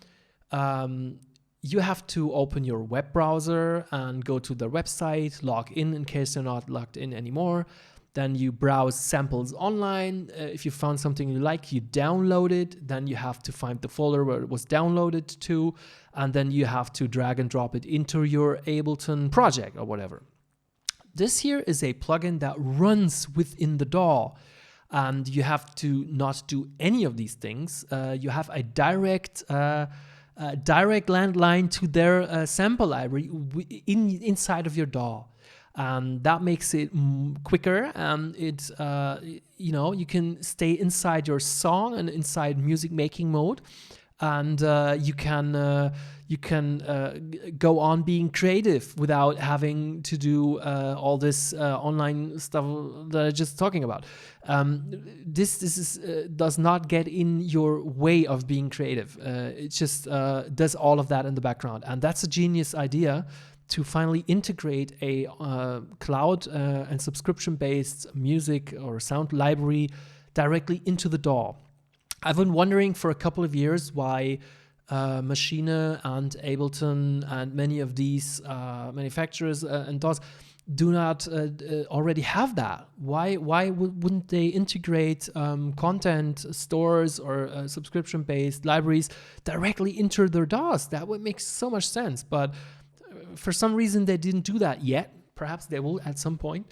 you have to open your web browser and go to their website, log in case you're not logged in anymore. Then you browse samples online. If you found something you like, you download it. Then you have to find the folder where it was downloaded to. And then you have to drag and drop it into your Ableton project or whatever. This here is a plugin that runs within the DAW. And you have to not do any of these things. You have a direct landline to their sample library inside of your DAW. That makes it quicker, and you can stay inside your song and inside music making mode, and you can go on being creative without having to do all this online stuff that I was just talking about. This does not get in your way of being creative. It just does all of that in the background, and that's a genius idea, to finally integrate a cloud and subscription-based music or sound library directly into the DAW. I've been wondering for a couple of years why Maschine and Ableton and many of these manufacturers and DAWs do not already have that. Why wouldn't they integrate content stores or subscription-based libraries directly into their DAWs? That would make so much sense, but for some reason, they didn't do that yet. Perhaps they will at some point.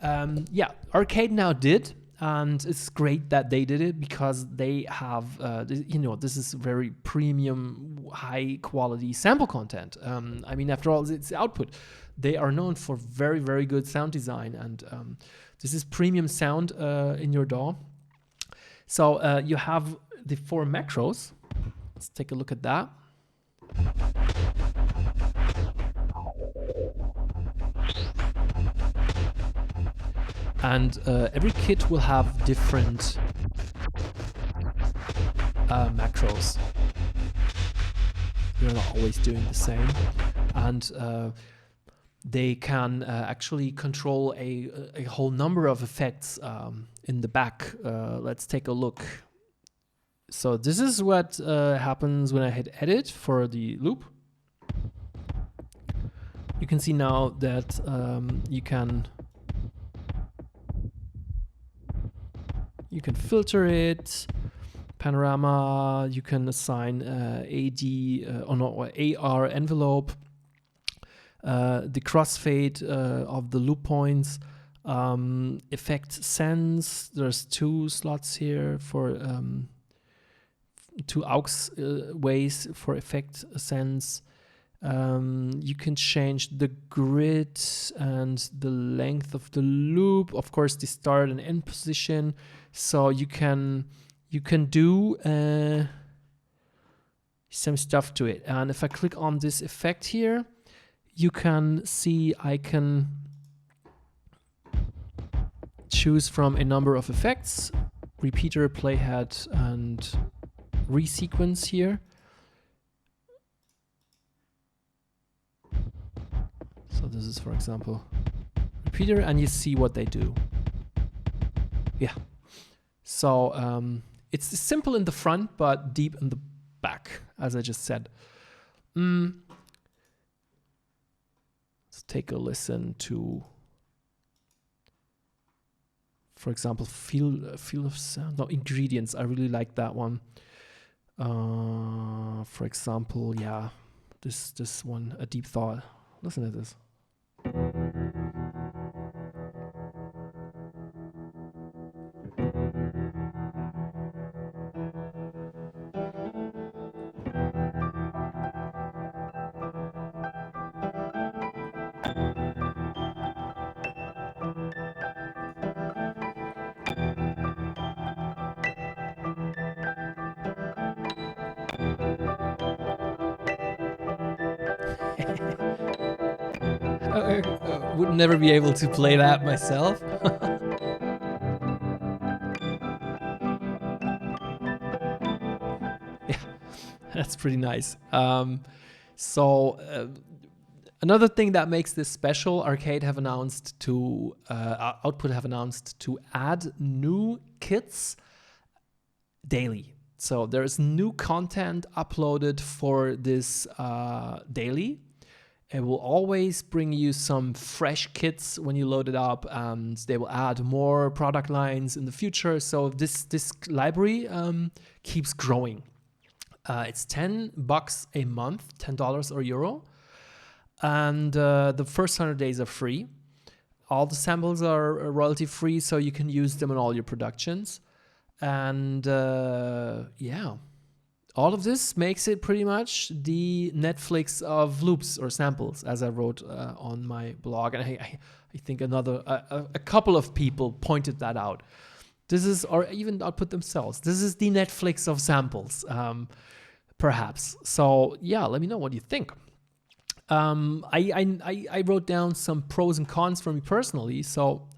Arcade now did, and it's great that they did it because they have, this is very premium, high quality sample content. After all, it's output. They are known for very, very good sound design, and this is premium sound in your DAW. So you have the 4 macros. Let's take a look at that. And every kit will have different macros. They're not always doing the same. And they can actually control a whole number of effects in the back. Let's take a look. So this is what happens when I hit edit for the loop. You can see now that you can filter it, panorama, you can assign AR envelope, the crossfade of the loop points, effect sense. There's 2 slots here for 2 aux ways for effect sense. You can change the grid and the length of the loop, of course the start and end position. So you can do some stuff to it. And if I click on this effect here, you can see I can choose from a number of effects, repeater, playhead, and resequence here. So this is, for example, repeater, and you see what they do. Yeah. So it's simple in the front, but deep in the back, as I just said. Let's take a listen to, for example, feel of sound. No, ingredients. I really like that one. For example, yeah, this one, a deep thought. Listen to this. would never be able to play that myself. Yeah, that's pretty nice. Another thing that makes this special, Output have announced to add new kits daily. So there's new content uploaded for this daily. It will always bring you some fresh kits when you load it up, and they will add more product lines in the future. So this library keeps growing. It's $10 a month, $10 or euro. And the first 100 days are free. All the samples are royalty free, so you can use them in all your productions. And all of this makes it pretty much the Netflix of loops or samples, as I wrote on my blog. And I think a couple of people pointed that out. This is, or even Output themselves, this is the Netflix of samples, perhaps. So yeah, let me know what you think. I wrote down some pros and cons for me personally. So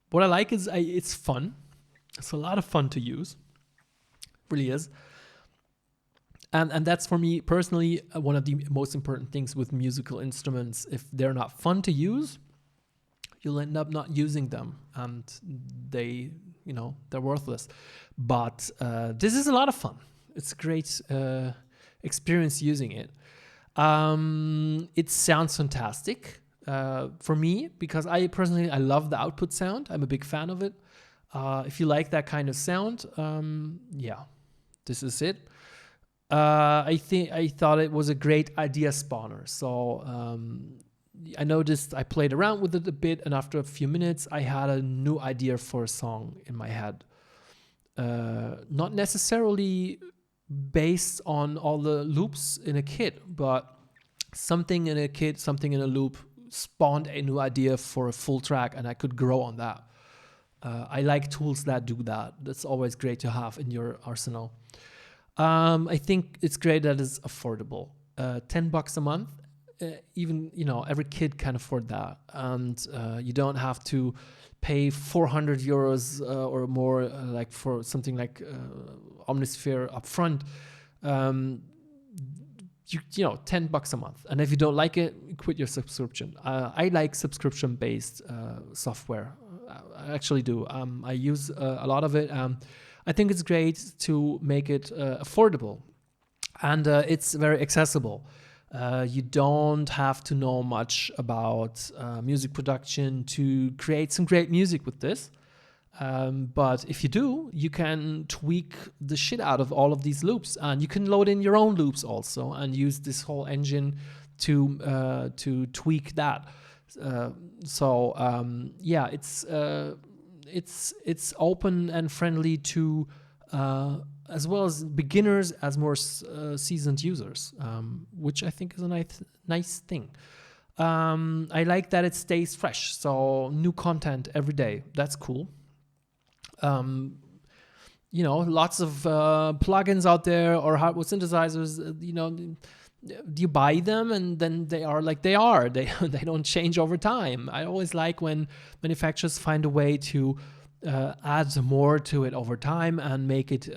what I like is it's fun. It's a lot of fun to use. Really is. And that's for me personally one of the most important things with musical instruments. If they're not fun to use, you'll end up not using them, and they're worthless. But this is a lot of fun. It's a great experience using it. It sounds fantastic for me, because I love the Output sound. I'm a big fan of it. If you like that kind of sound, this is it. I thought it was a great idea spawner. So I noticed I played around with it a bit, and after a few minutes, I had a new idea for a song in my head. Not necessarily based on all the loops in a kit, but something in a kit, something in a loop spawned a new idea for a full track, and I could grow on that. I like tools that do that. That's always great to have in your arsenal. I think it's great that it's affordable. $10 a month, even every kid can afford that, and you don't have to pay 400 euros or more, like for something like Omnisphere upfront. $10 a month, and if you don't like it, quit your subscription. I like subscription-based software. I actually do. I use a lot of it. I think it's great to make it affordable, and it's very accessible. You don't have to know much about music production to create some great music with this. But if you do, you can tweak the shit out of all of these loops, and you can load in your own loops also and use this whole engine to tweak that. It's open and friendly to as well as beginners as more seasoned users, which I think is a nice thing. I like that it stays fresh, so new content every day. That's cool. Lots of plugins out there or hardware synthesizers. You buy them and then they are like they are. They don't change over time. I always like when manufacturers find a way to add more to it over time and make it,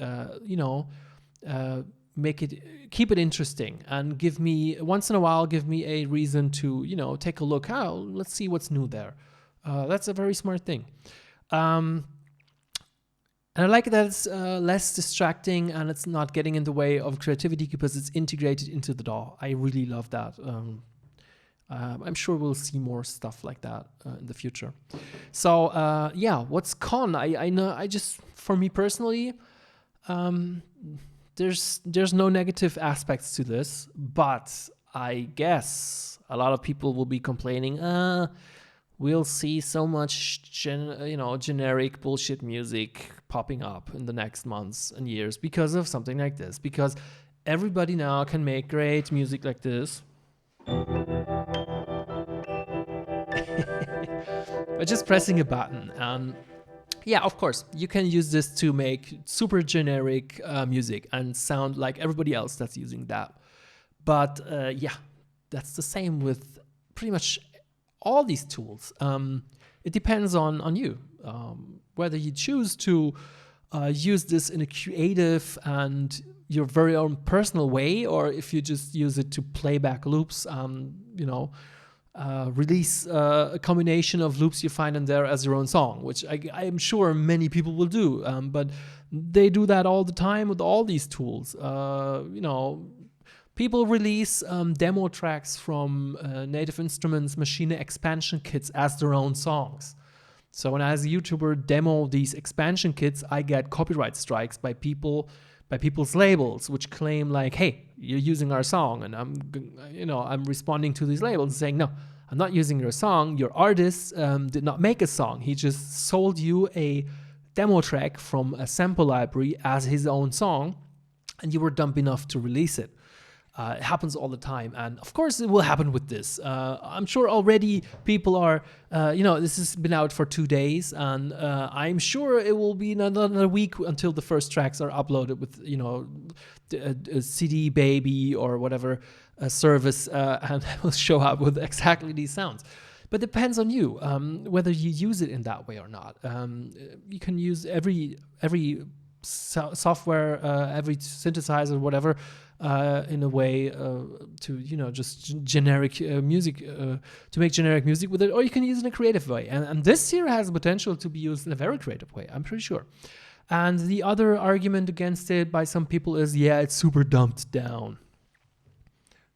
keep it interesting, and give me once in a while a reason to take a look. Let's see what's new there. That's a very smart thing. And I like that it's less distracting and it's not getting in the way of creativity because it's integrated into the DAW. I really love that. I'm sure we'll see more stuff like that in the future. So what's con? I know. For me personally, there's no negative aspects to this, but I guess a lot of people will be complaining. We'll see so much generic bullshit music popping up in the next months and years because of something like this. Because everybody now can make great music like this. By just pressing a button. Of course, you can use this to make super generic music and sound like everybody else that's using that. But that's the same with pretty much all these tools. It depends on you, whether you choose to use this in a creative and your very own personal way, or if you just use it to play back loops, release a combination of loops you find in there as your own song, which I'm sure many people will do, but they do that all the time with all these tools. People release demo tracks from Native Instruments machine expansion kits as their own songs. So when I, as a YouTuber, demo these expansion kits, I get copyright strikes by people's labels, which claim like, "Hey, you're using our song," and I'm responding to these labels saying, "No, I'm not using your song. Your artist did not make a song. He just sold you a demo track from a sample library as his own song, and you were dumb enough to release it." It happens all the time, and of course it will happen with this. I'm sure already people are, this has been out for 2 days, and I'm sure it will be another week until the first tracks are uploaded with, a CD Baby or whatever service, and it will show up with exactly these sounds. But it depends on you, whether you use it in that way or not. You can use every software, every synthesizer, whatever, in a way to just generic music, to make generic music with it, or you can use it in a creative way. And this here has the potential to be used in a very creative way, I'm pretty sure. And the other argument against it by some people is, yeah, it's super dumbed down.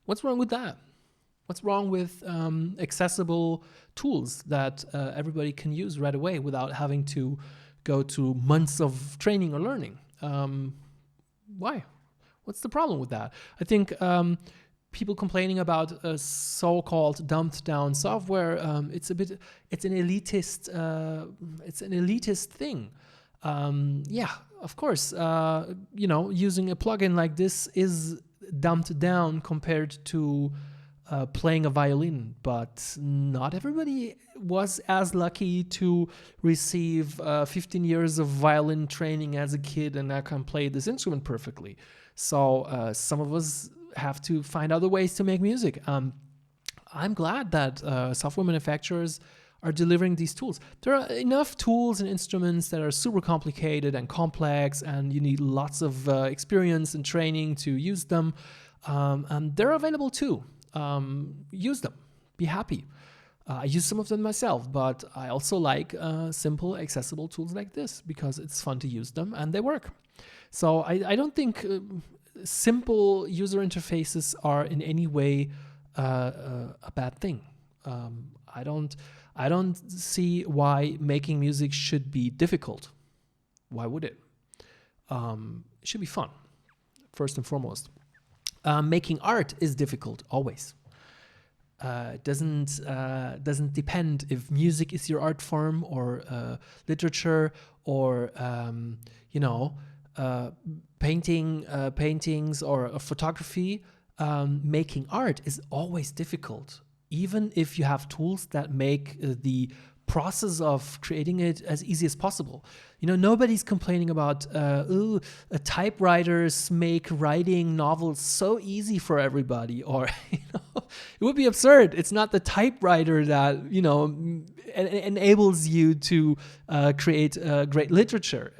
What's wrong with that? What's wrong with accessible tools that everybody can use right away without having to go to months of training or learning? Why? What's the problem with that? I think people complaining about so-called dumbed down software, it's an elitist thing. Yeah, of course, using a plugin like this is dumbed down compared to playing a violin, but not everybody was as lucky to receive 15 years of violin training as a kid and now can play this instrument perfectly. So some of us have to find other ways to make music. I'm glad that software manufacturers are delivering these tools. There are enough tools and instruments that are super complicated and complex, and you need lots of experience and training to use them. And they're available too. Use them. Be happy. I use some of them myself, but I also like simple, accessible tools like this because it's fun to use them and they work. So I don't think simple user interfaces are in any way a bad thing. I don't see why making music should be difficult. Why would it? It should be fun, first and foremost. Making art is difficult always. It doesn't depend if music is your art form or literature or paintings or photography. Making art is always difficult, even if you have tools that make the process of creating it as easy as possible. Nobody's complaining about typewriters make writing novels so easy for everybody, or it would be absurd. It's not the typewriter that enables you to create great literature.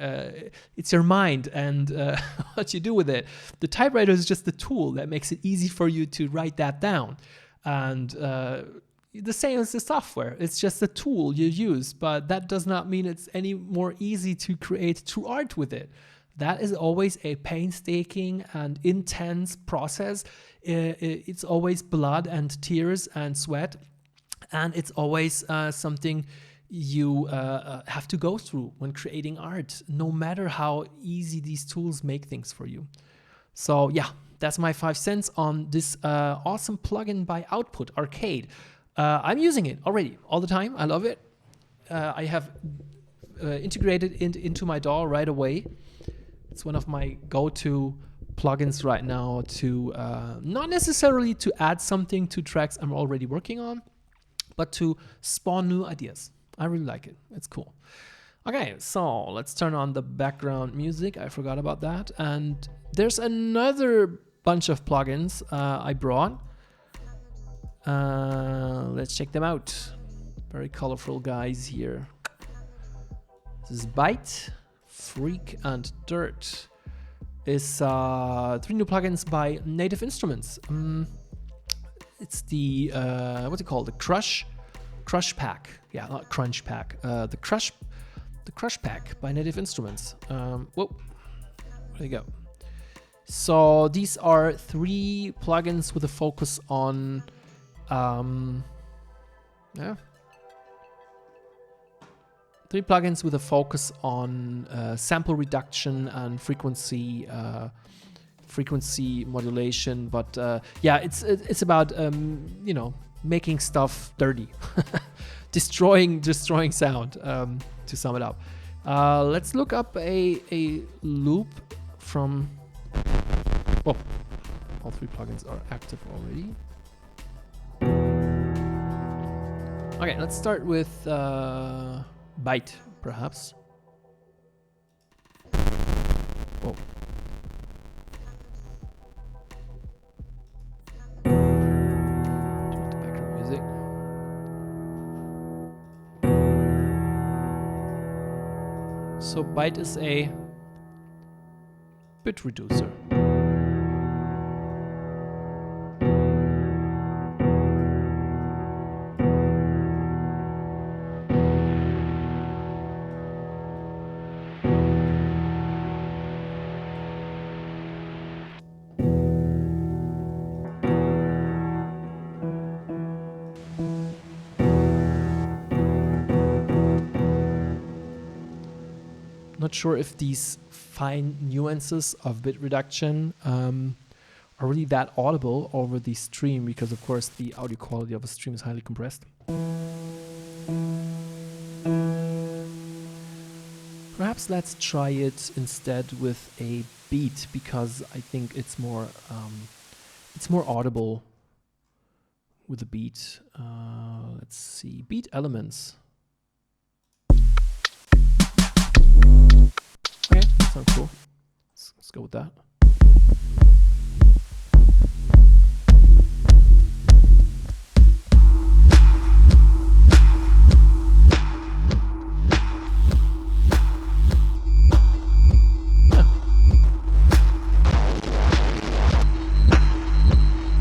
It's your mind and what you do with it. The typewriter is just the tool that makes it easy for you to write that down. And the same as the software. It's just a tool you use, but that does not mean it's any more easy to create true art with it. That is always a painstaking and intense process. It's always blood and tears and sweat, and it's always something you have to go through when creating art, no matter how easy these tools make things for you. So yeah, that's my 5 cents on this awesome plugin by Output Arcade. I'm using it already all the time. I love it. I have integrated it into my DAW right away. It's one of my go-to plugins right now to not necessarily to add something to tracks I'm already working on, but to spawn new ideas. I really like it. It's cool. Okay, so let's turn on the background music. I forgot about that. And there's another bunch of plugins I brought. Let's check them out. Very colorful guys here. This is Byte, Freak, and Dirt. Is 3 new plugins by Native Instruments. It's the what's it called? The Crush Pack. Yeah, not Crunch Pack. The Crush Pack by Native Instruments. Whoa, there you go. So these are 3 plugins with a focus on yeah. 3 plugins with a focus on sample reduction and frequency modulation, but yeah, it's about you know, making stuff dirty, destroying sound. To sum it up, let's look up a loop from. Oh, all 3 plugins are active already. Okay, let's start with Byte, perhaps. Oh. Turn the background music. So Byte is a bit reducer. Not sure if these fine nuances of bit reduction are really that audible over the stream, because of course the audio quality of a stream is highly compressed. Perhaps let's try it instead with a beat, because I think it's more audible with a beat. Let's see, beat elements. Okay, that sounds cool. Let's go with that.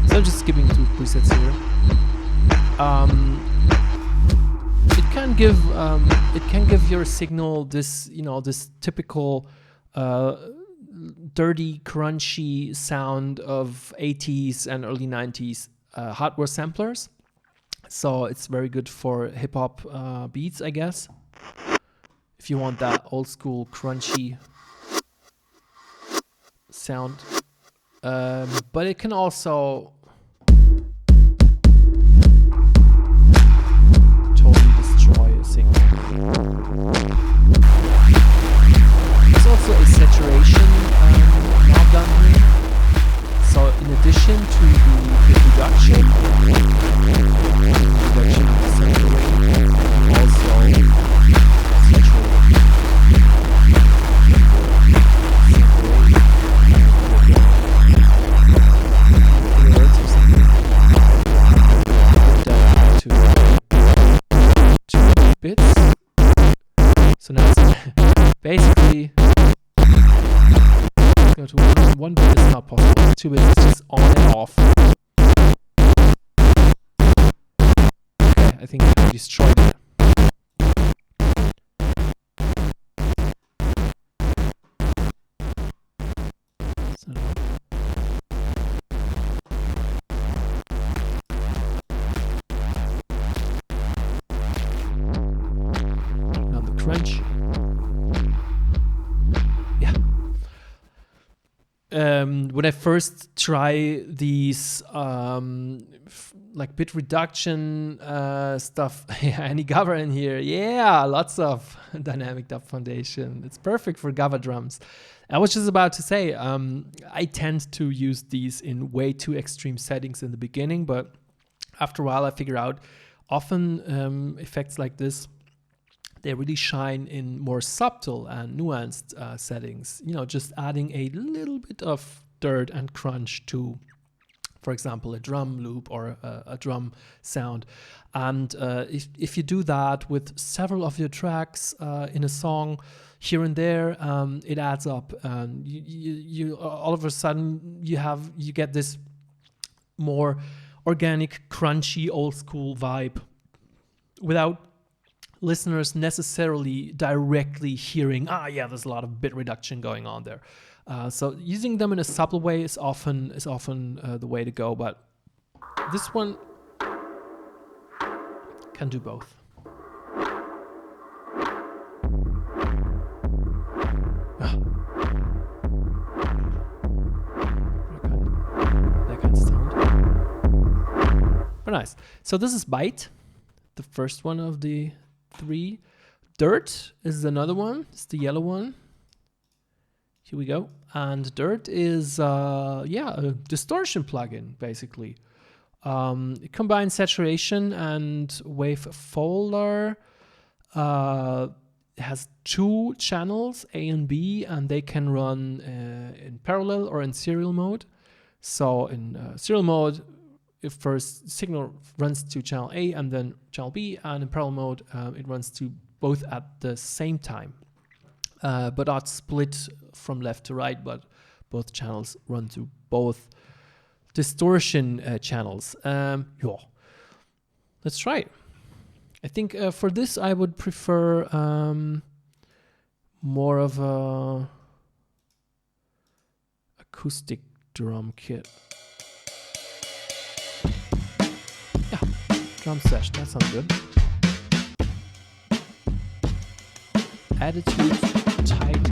So I'm just skipping 2 presets here. It can give your signal this, you know, this typical dirty, crunchy sound of 80s and early 90s hardware samplers. So it's very good for hip hop beats, I guess. If you want that old school crunchy sound, but it can also signal. There's also a saturation knob down here. So in addition to the reduction saturation, also bits. So now it's basically go to one bit is not possible. 2 bits is just on and off. Okay, I think I destroyed it. So crunch. Yeah. When I first try these like bit reduction stuff, any Gava in here? Yeah, lots of dynamic dub foundation. It's perfect for Gava drums. I was just about to say, I tend to use these in way too extreme settings in the beginning, but after a while I figure out often effects like this, they really shine in more subtle and nuanced settings. You know, just adding a little bit of dirt and crunch to for example, a drum loop or a drum sound. And if you do that with several of your tracks in a song, here and there, it adds up. You all of a sudden you get this more organic, crunchy, old school vibe without listeners necessarily directly hearing, there's a lot of bit reduction going on there. So using them in a subtle way is often the way to go. But this one can do both. That kind of sound. Very nice. So this is Bite, the first one of the 3. Dirt is another one. It's the yellow one. Here we go. And Dirt is a distortion plugin, basically. It combines saturation and wave folder. It has 2 channels, A and B, and they can run in parallel or in serial mode. So in serial mode, if first signal runs to channel A and then channel B, and in parallel mode, it runs to both at the same time. But not split from left to right, but both channels run to both distortion channels. Let's try it. I think for this I would prefer more of a acoustic drum kit. Yeah, drum sesh, that sounds good. Attitude Tight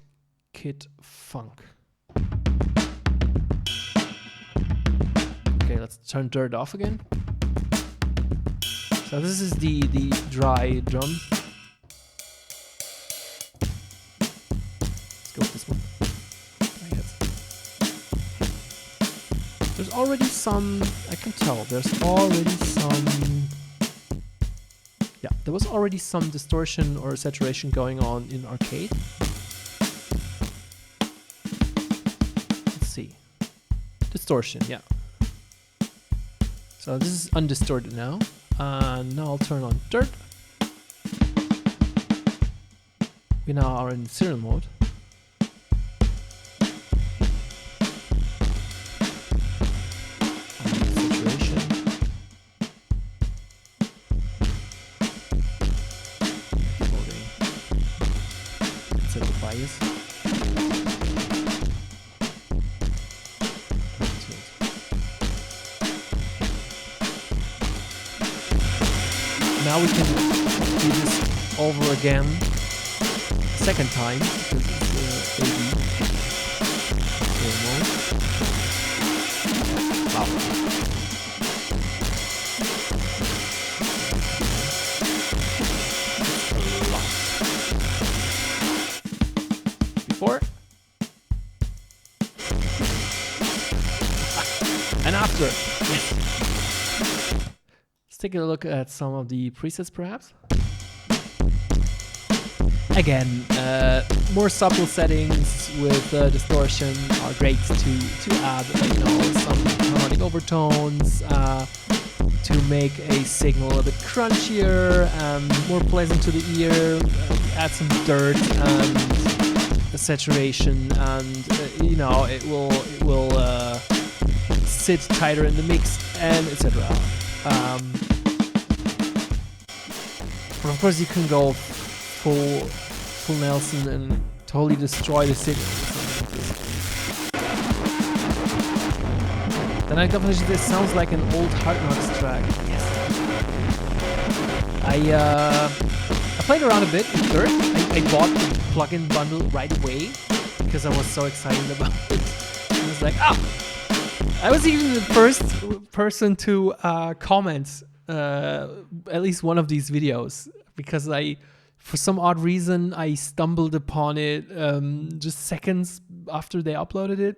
Kit Funk. Okay, let's turn Dirt off again. So this is the dry drum. Let's go with this one. There's already some, I can tell, there's already some, there was already some distortion or saturation going on in Arcade. Let's see. Distortion, yeah. So this is undistorted now. And now I'll turn on Dirt. We now are in serial mode. Saturation. Loading. Set the bias. Now we can do this over again, second time, because it's AD. Wow. A lot. Before. And after. Yes. Let's take a look at some of the presets, perhaps. Again, more subtle settings with distortion are great to add, some harmonic overtones, to make a signal a bit crunchier and more pleasant to the ear. Add some dirt and a saturation, and it will sit tighter in the mix, and etc. But of course, you can go full Nelson and totally destroy the signal. Then I definitely think this sounds like an old Hard Knocks track. Yes. I played around a bit with Dirt. I bought the plugin bundle right away because I was so excited about it. I was like, I was even the first person to comment at least one of these videos, because for some odd reason, I stumbled upon it just seconds after they uploaded it.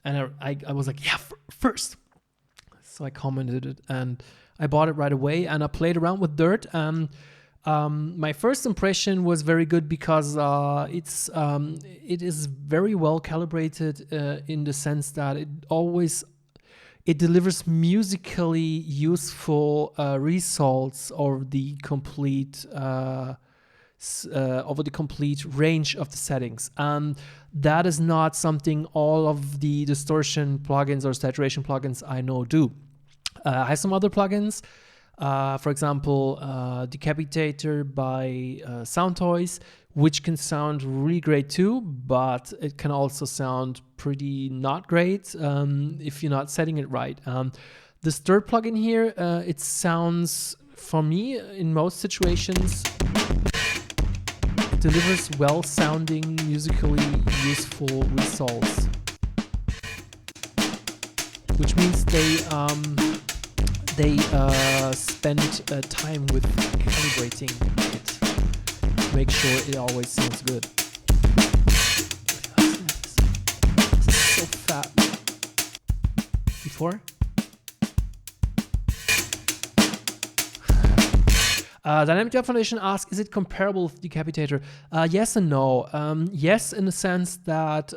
And I was like, first. So I commented it and I bought it right away, and I played around with Dirt. My first impression was very good because it is very well calibrated in the sense that it delivers musically useful results over the complete range of the settings. That is not something all of the distortion plugins or saturation plugins I know do. I have some other plugins, for example, Decapitator by Soundtoys, which can sound really great too, but it can also sound pretty not great if you're not setting it right. This third plugin here, it sounds, for me, in most situations, it delivers well-sounding, musically useful results, which means they spend time with calibrating it to make sure it always sounds good. This is so fat. Before? Dynamic Dub Foundation asks, is it comparable with Decapitator? Yes and no. Yes, in the sense that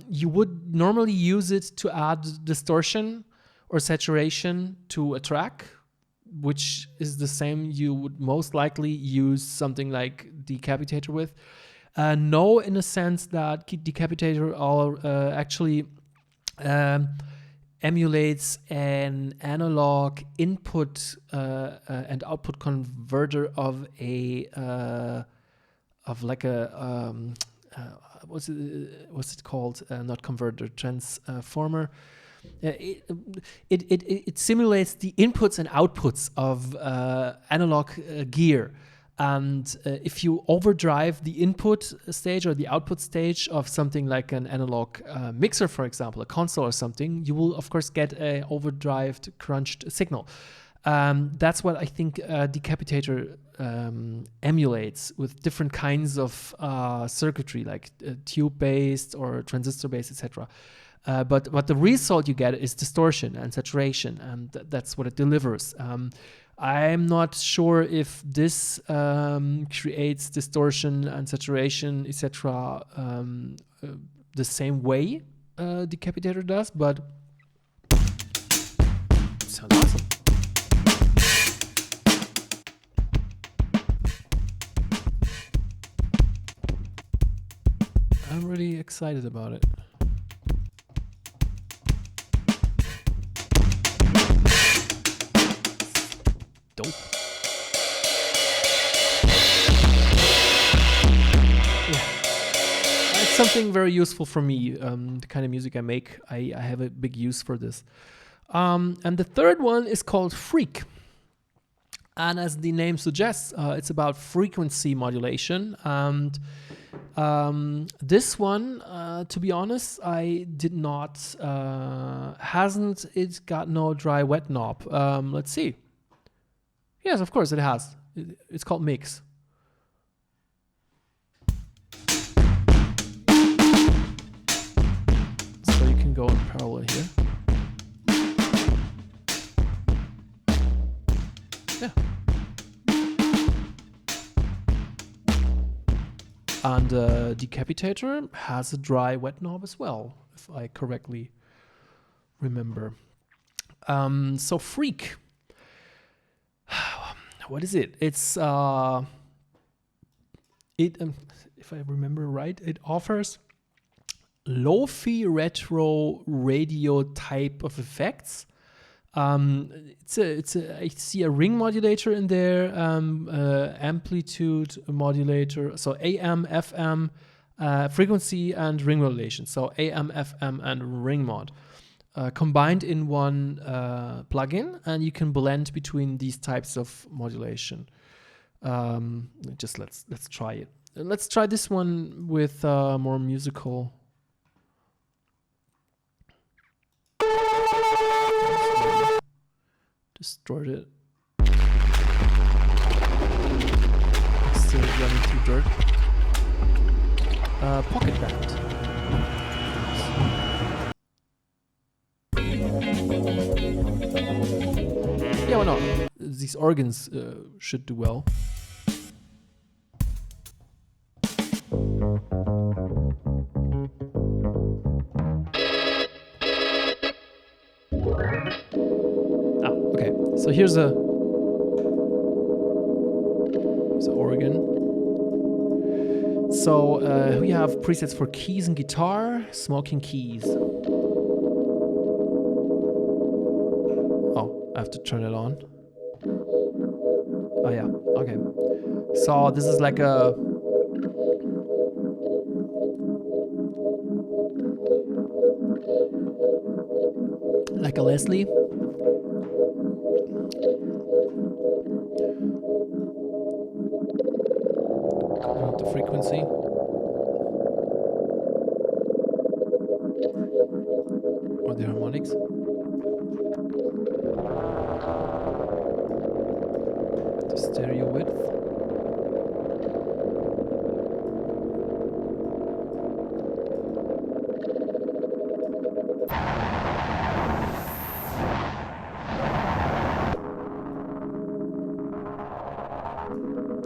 you would normally use it to add distortion or saturation to a track, which is the same you would most likely use something like Decapitator with. No, in the sense that Decapitator actually emulates an analog input and output converter of what's it called? Not converter, transformer. It simulates the inputs and outputs of analog gear. And if you overdrive the input stage or the output stage of something like an analog mixer, for example, a console or something, you will, of course, get an overdrived, crunched signal. That's what I think Decapitator emulates with different kinds of circuitry, like tube-based or transistor-based, etc. But the result you get is distortion and saturation, and that's what it delivers. I'm not sure if this creates distortion and saturation, etc., the same way Decapitator does, but it sounds awesome. I'm really excited about it. Dope. Yeah. It's something very useful for me. The kind of music I make, I have a big use for this. And the third one is called Freak. And as the name suggests, it's about frequency modulation. And this one, to be honest, I did not, hasn't it got no dry wet knob? Let's see. Yes, of course it has. It's called Mix. So you can go in parallel here. Yeah. And Decapitator has a dry wet knob as well, if I correctly remember. So Freak. What is it? It's if I remember right, it offers lo-fi retro radio type of effects. I see a ring modulator in there, amplitude modulator, so AM, FM, frequency and ring modulation. So AM, FM, and ring mod. Combined in one plugin, and you can blend between these types of modulation. Just let's try it. Let's try this one with more musical. Distorted. Still running through dirt. Pocket Band. Yeah, why not? These organs should do well. Okay, so here's the organ. So we have presets for keys and guitar, smoking keys. Oh, I have to turn it on. Oh yeah, okay. So this is like a Leslie. The frequency. Or the harmonics. The stereo width.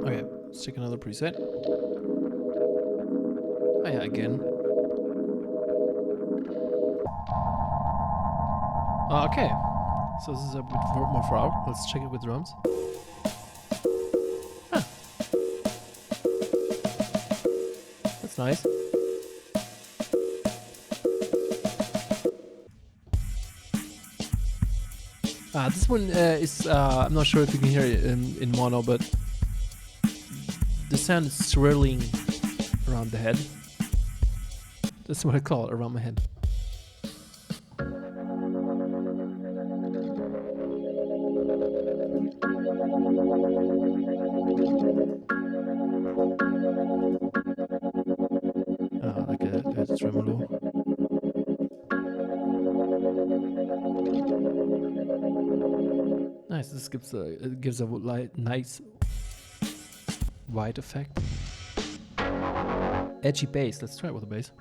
Okay, let's check another preset. Oh yeah, again. Okay, so this is a bit more far out. Let's check it with drums. Ah. That's nice. This one is, I'm not sure if you can hear it in mono, but the sound is swirling around the head. That's what I call it, around my head. Like a tremolo. Nice. This gives a nice white effect. Edgy bass. Let's try it with the bass.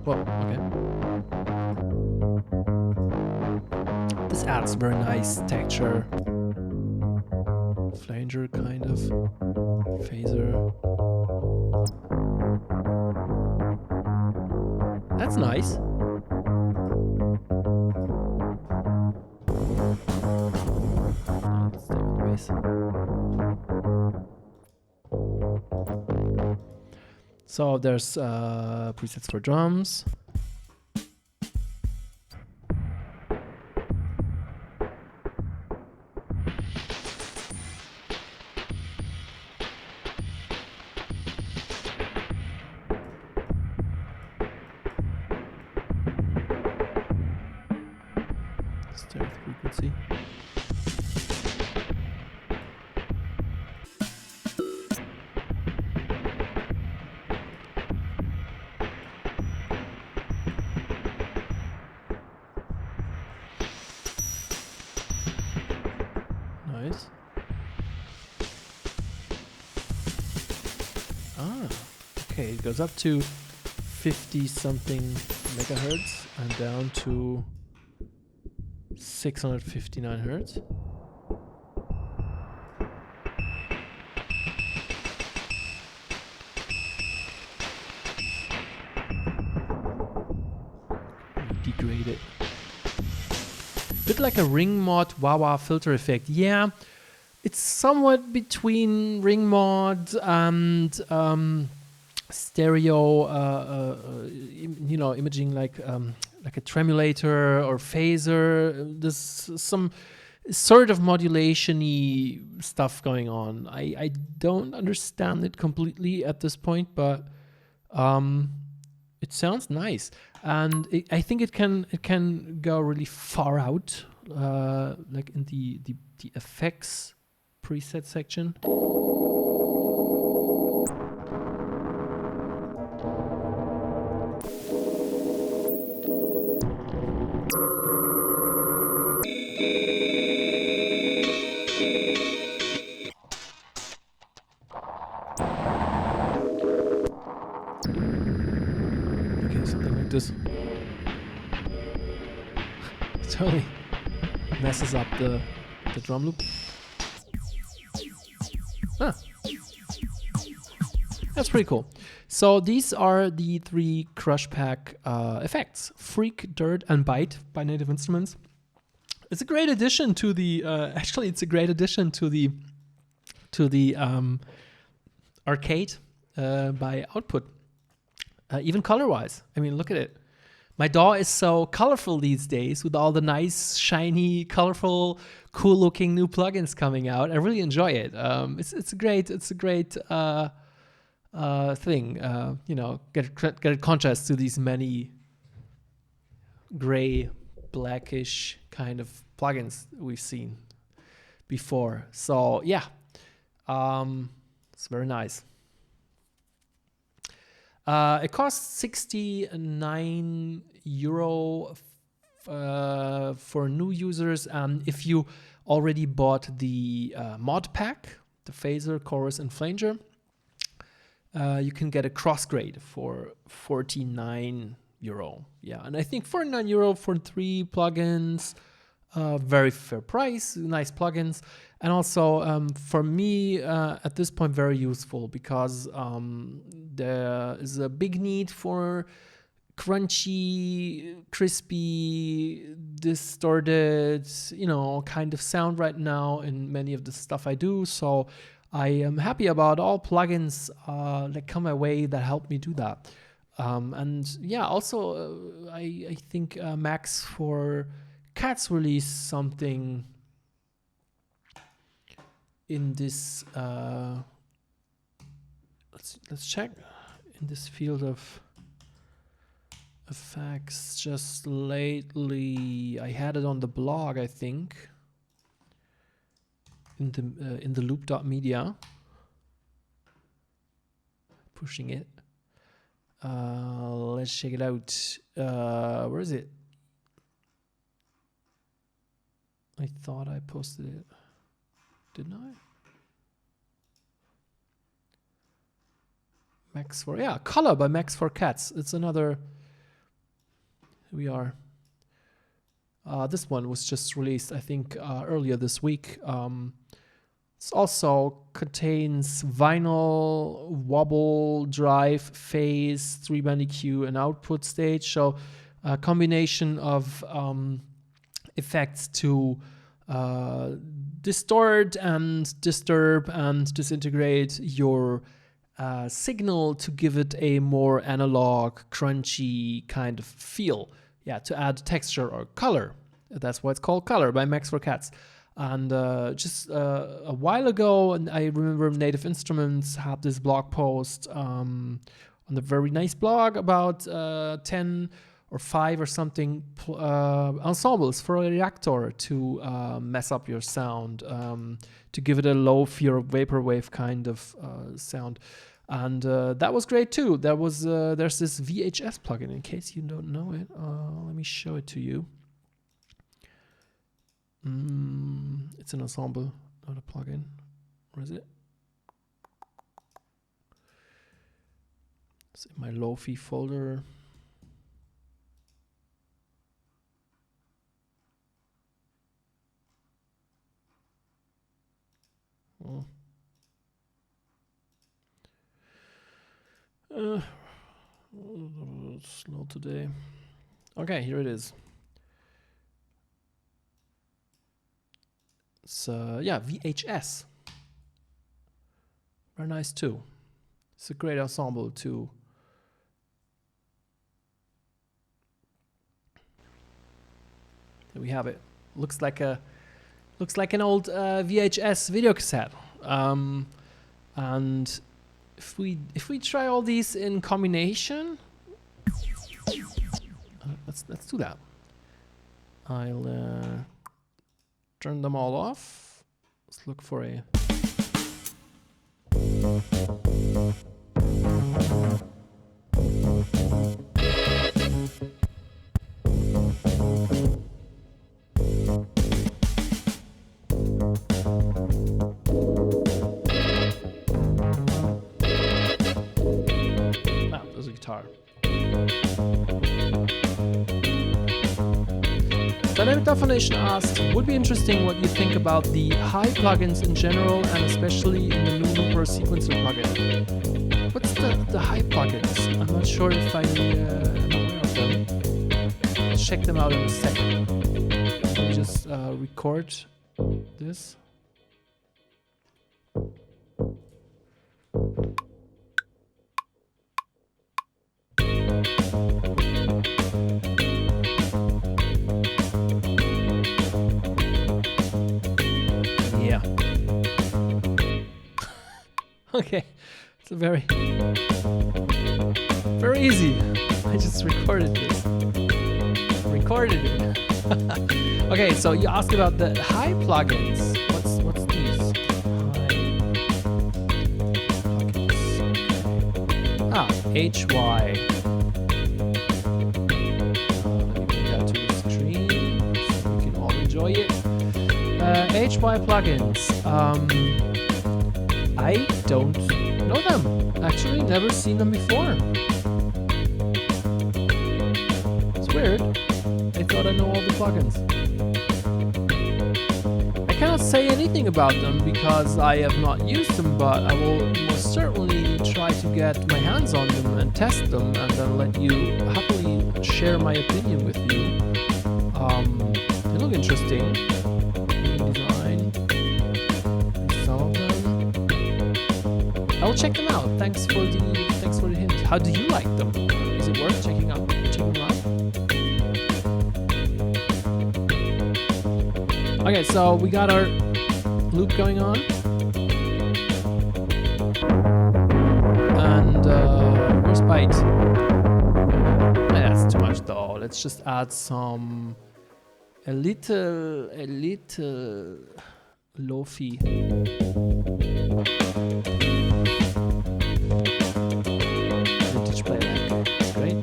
Whoa, okay. This adds very nice texture. Flanger kind of. Phaser. That's nice. Let's stay with the bass. So there's presets for drums. Stereo frequency. Nice. Okay, it goes up to 50 something megahertz and down to 659 hertz. Degrade it. Bit like a ring mod wah-wah filter effect. Yeah, it's somewhat between ring mod and stereo, imaging like a tremulator or phaser. There's some sort of modulation-y stuff going on. I don't understand it completely at this point, but it sounds nice, and I think it can go really far out, like in the effects preset section. This totally messes up the drum loop. That's pretty cool. So these are the 3 Crush Pack effects: Freak, Dirt, and Bite by Native Instruments. It's a great addition to the. Actually, it's a great addition to the arcade by Output. Even color-wise. I mean, look at it. My DAW is so colorful these days with all the nice, shiny, colorful, cool-looking new plugins coming out. I really enjoy it. It's a great thing. Get a contrast to these many gray, blackish kind of plugins we've seen before. So yeah, it's very nice. It costs 69 euro for new users, and if you already bought the mod pack, the phaser, chorus, and flanger, you can get a cross grade for 49 euro. Yeah, and I think 49 euro for 3 plugins, very fair price, nice plugins. And also, for me, at this point, very useful because there is a big need for crunchy, crispy, distorted, kind of sound right now in many of the stuff I do. So I am happy about all plugins that come my way that help me do that. And yeah, also, I think Max for Cats released something in this let's check in this field of effects just lately. I had it on the blog, I think, in the loop.media, pushing it. Let's check it out. Where is it? I thought I posted it. Didn't I? Max for, yeah, Color by Max for Cats. It's another. Here we are. This one was just released, I think, earlier this week. It also contains vinyl, wobble, drive, phase, 3-band EQ, and output stage. So a combination of effects to distort and disturb and disintegrate your signal to give it a more analog, crunchy kind of feel. Yeah, to add texture or color. That's why it's called Color by Max for Cats. And just a while ago, and I remember Native Instruments had this blog post on the very nice blog about 10 or 5 or something ensembles for a reactor to mess up your sound, to give it a low vaporwave kind of sound. And that was great too. There's this VHS plugin, in case you don't know it. Let me show it to you. It's an ensemble, not a plugin. Where is it? It's in my Lo-fi folder. Oh. Slow today. Okay, here it is. It's yeah, VHS. Very nice too. It's a great ensemble too. There we have it. Looks like an old VHS video cassette. And if we try all these in combination, let's do that. I'll turn them all off. Let's look for a. There's a guitar. Dynamic Definition asked, would be interesting what you think about the high plugins in general and especially in the new looper sequencer plugin. What's the high plugins? I'm not sure if I'm aware of them. Let's check them out in a second. Let me just record this. Yeah. Okay, it's a very easy. I just recorded this. Recorded it. Okay, so you asked about the high plugins. What's these? High plugins. HY. Let me bring that to the screen so we can all enjoy it. HY plugins. I don't know them. Actually, never seen them before. It's weird. I thought I know all the plugins. I cannot say anything about them because I have not used them, but I will most certainly try to get my hands on them and test them, and then let you happily share my opinion with you. They look interesting. Design. Some of them. I'll check them out. Thanks for the hint. How do you like them? Is it worth checking them out? Okay, so we got our loop going on. And where's Byte? That's too much though. Let's just add a little lo-fi. Vintage playback. That's great.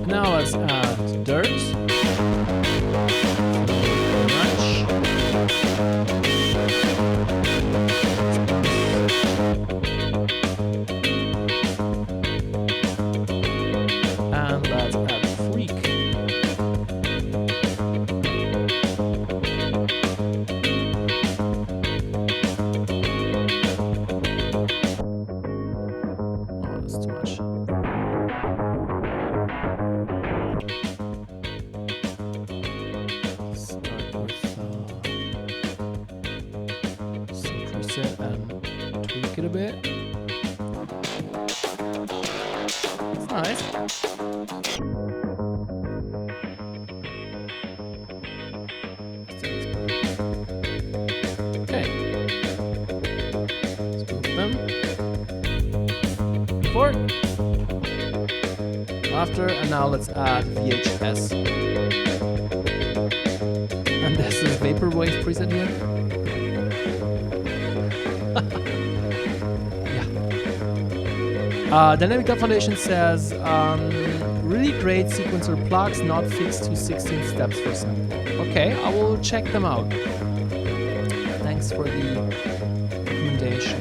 Now let's add dirt. And let's add freak. Oh, that's too much. Start with some preset and tweak it a bit. That's nice. Okay. Let's move them. Before. After, and now let's add VHS. And this is Vaporwave preset here. Dynamic Dub Foundation says, really great sequencer plugs, not fixed to 16 steps for sample. Okay, I will check them out. Thanks for the recommendation.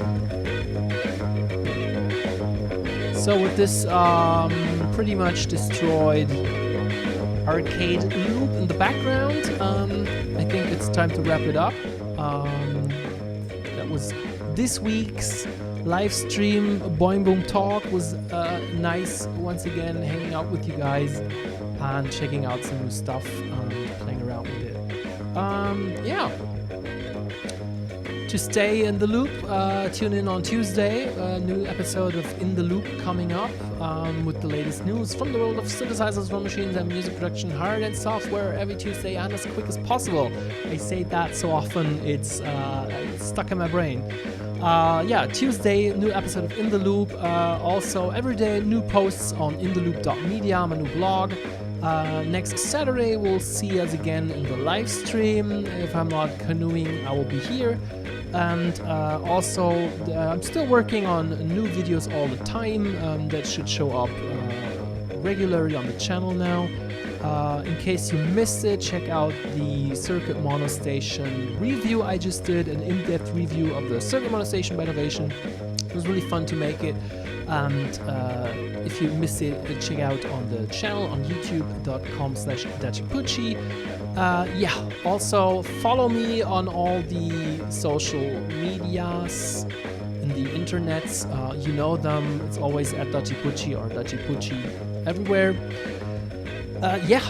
So with this pretty much destroyed arcade loop in the background, I think it's time to wrap it up. That was this week's live stream. Boing Boom Talk was nice once again, hanging out with you guys and checking out some new stuff, playing around with it. Yeah. To stay in the loop, tune in on Tuesday. A new episode of In the Loop coming up with the latest news from the world of synthesizers, drum machines, and music production, hardware and software every Tuesday and as quick as possible. I say that so often it's stuck in my brain. Yeah, Tuesday, new episode of In the Loop. Also, every day, new posts on intheloop.media, my new blog. Next Saturday, we'll see us again in the live stream. If I'm not canoeing, I will be here. And also, I'm still working on new videos all the time that should show up regularly on the channel now. In case you missed it, check out the Circuit Monostation review I just did, an in-depth review of the Circuit Monostation by Innovation. It was really fun to make it, and if you missed it, check out on the channel on youtube.com/Dacci Pucci. Yeah, also follow me on all the social medias. the internets. You know them. It's always at Dacci Pucci or Dacci Pucci everywhere. Yeah,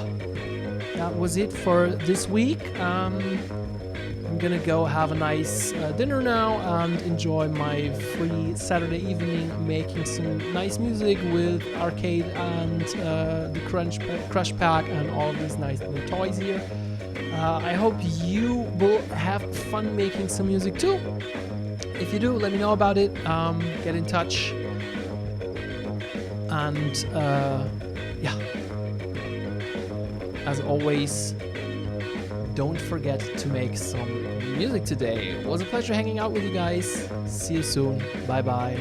that was it for this week. I'm gonna go have a nice dinner now and enjoy my free Saturday evening making some nice music with arcade and the Crush Pad and all these nice little toys here. I hope you will have fun making some music too. If you do, let me know about it. Get in touch. And yeah, as always, don't forget to make some music today. It was a pleasure hanging out with you guys. See you soon. Bye bye.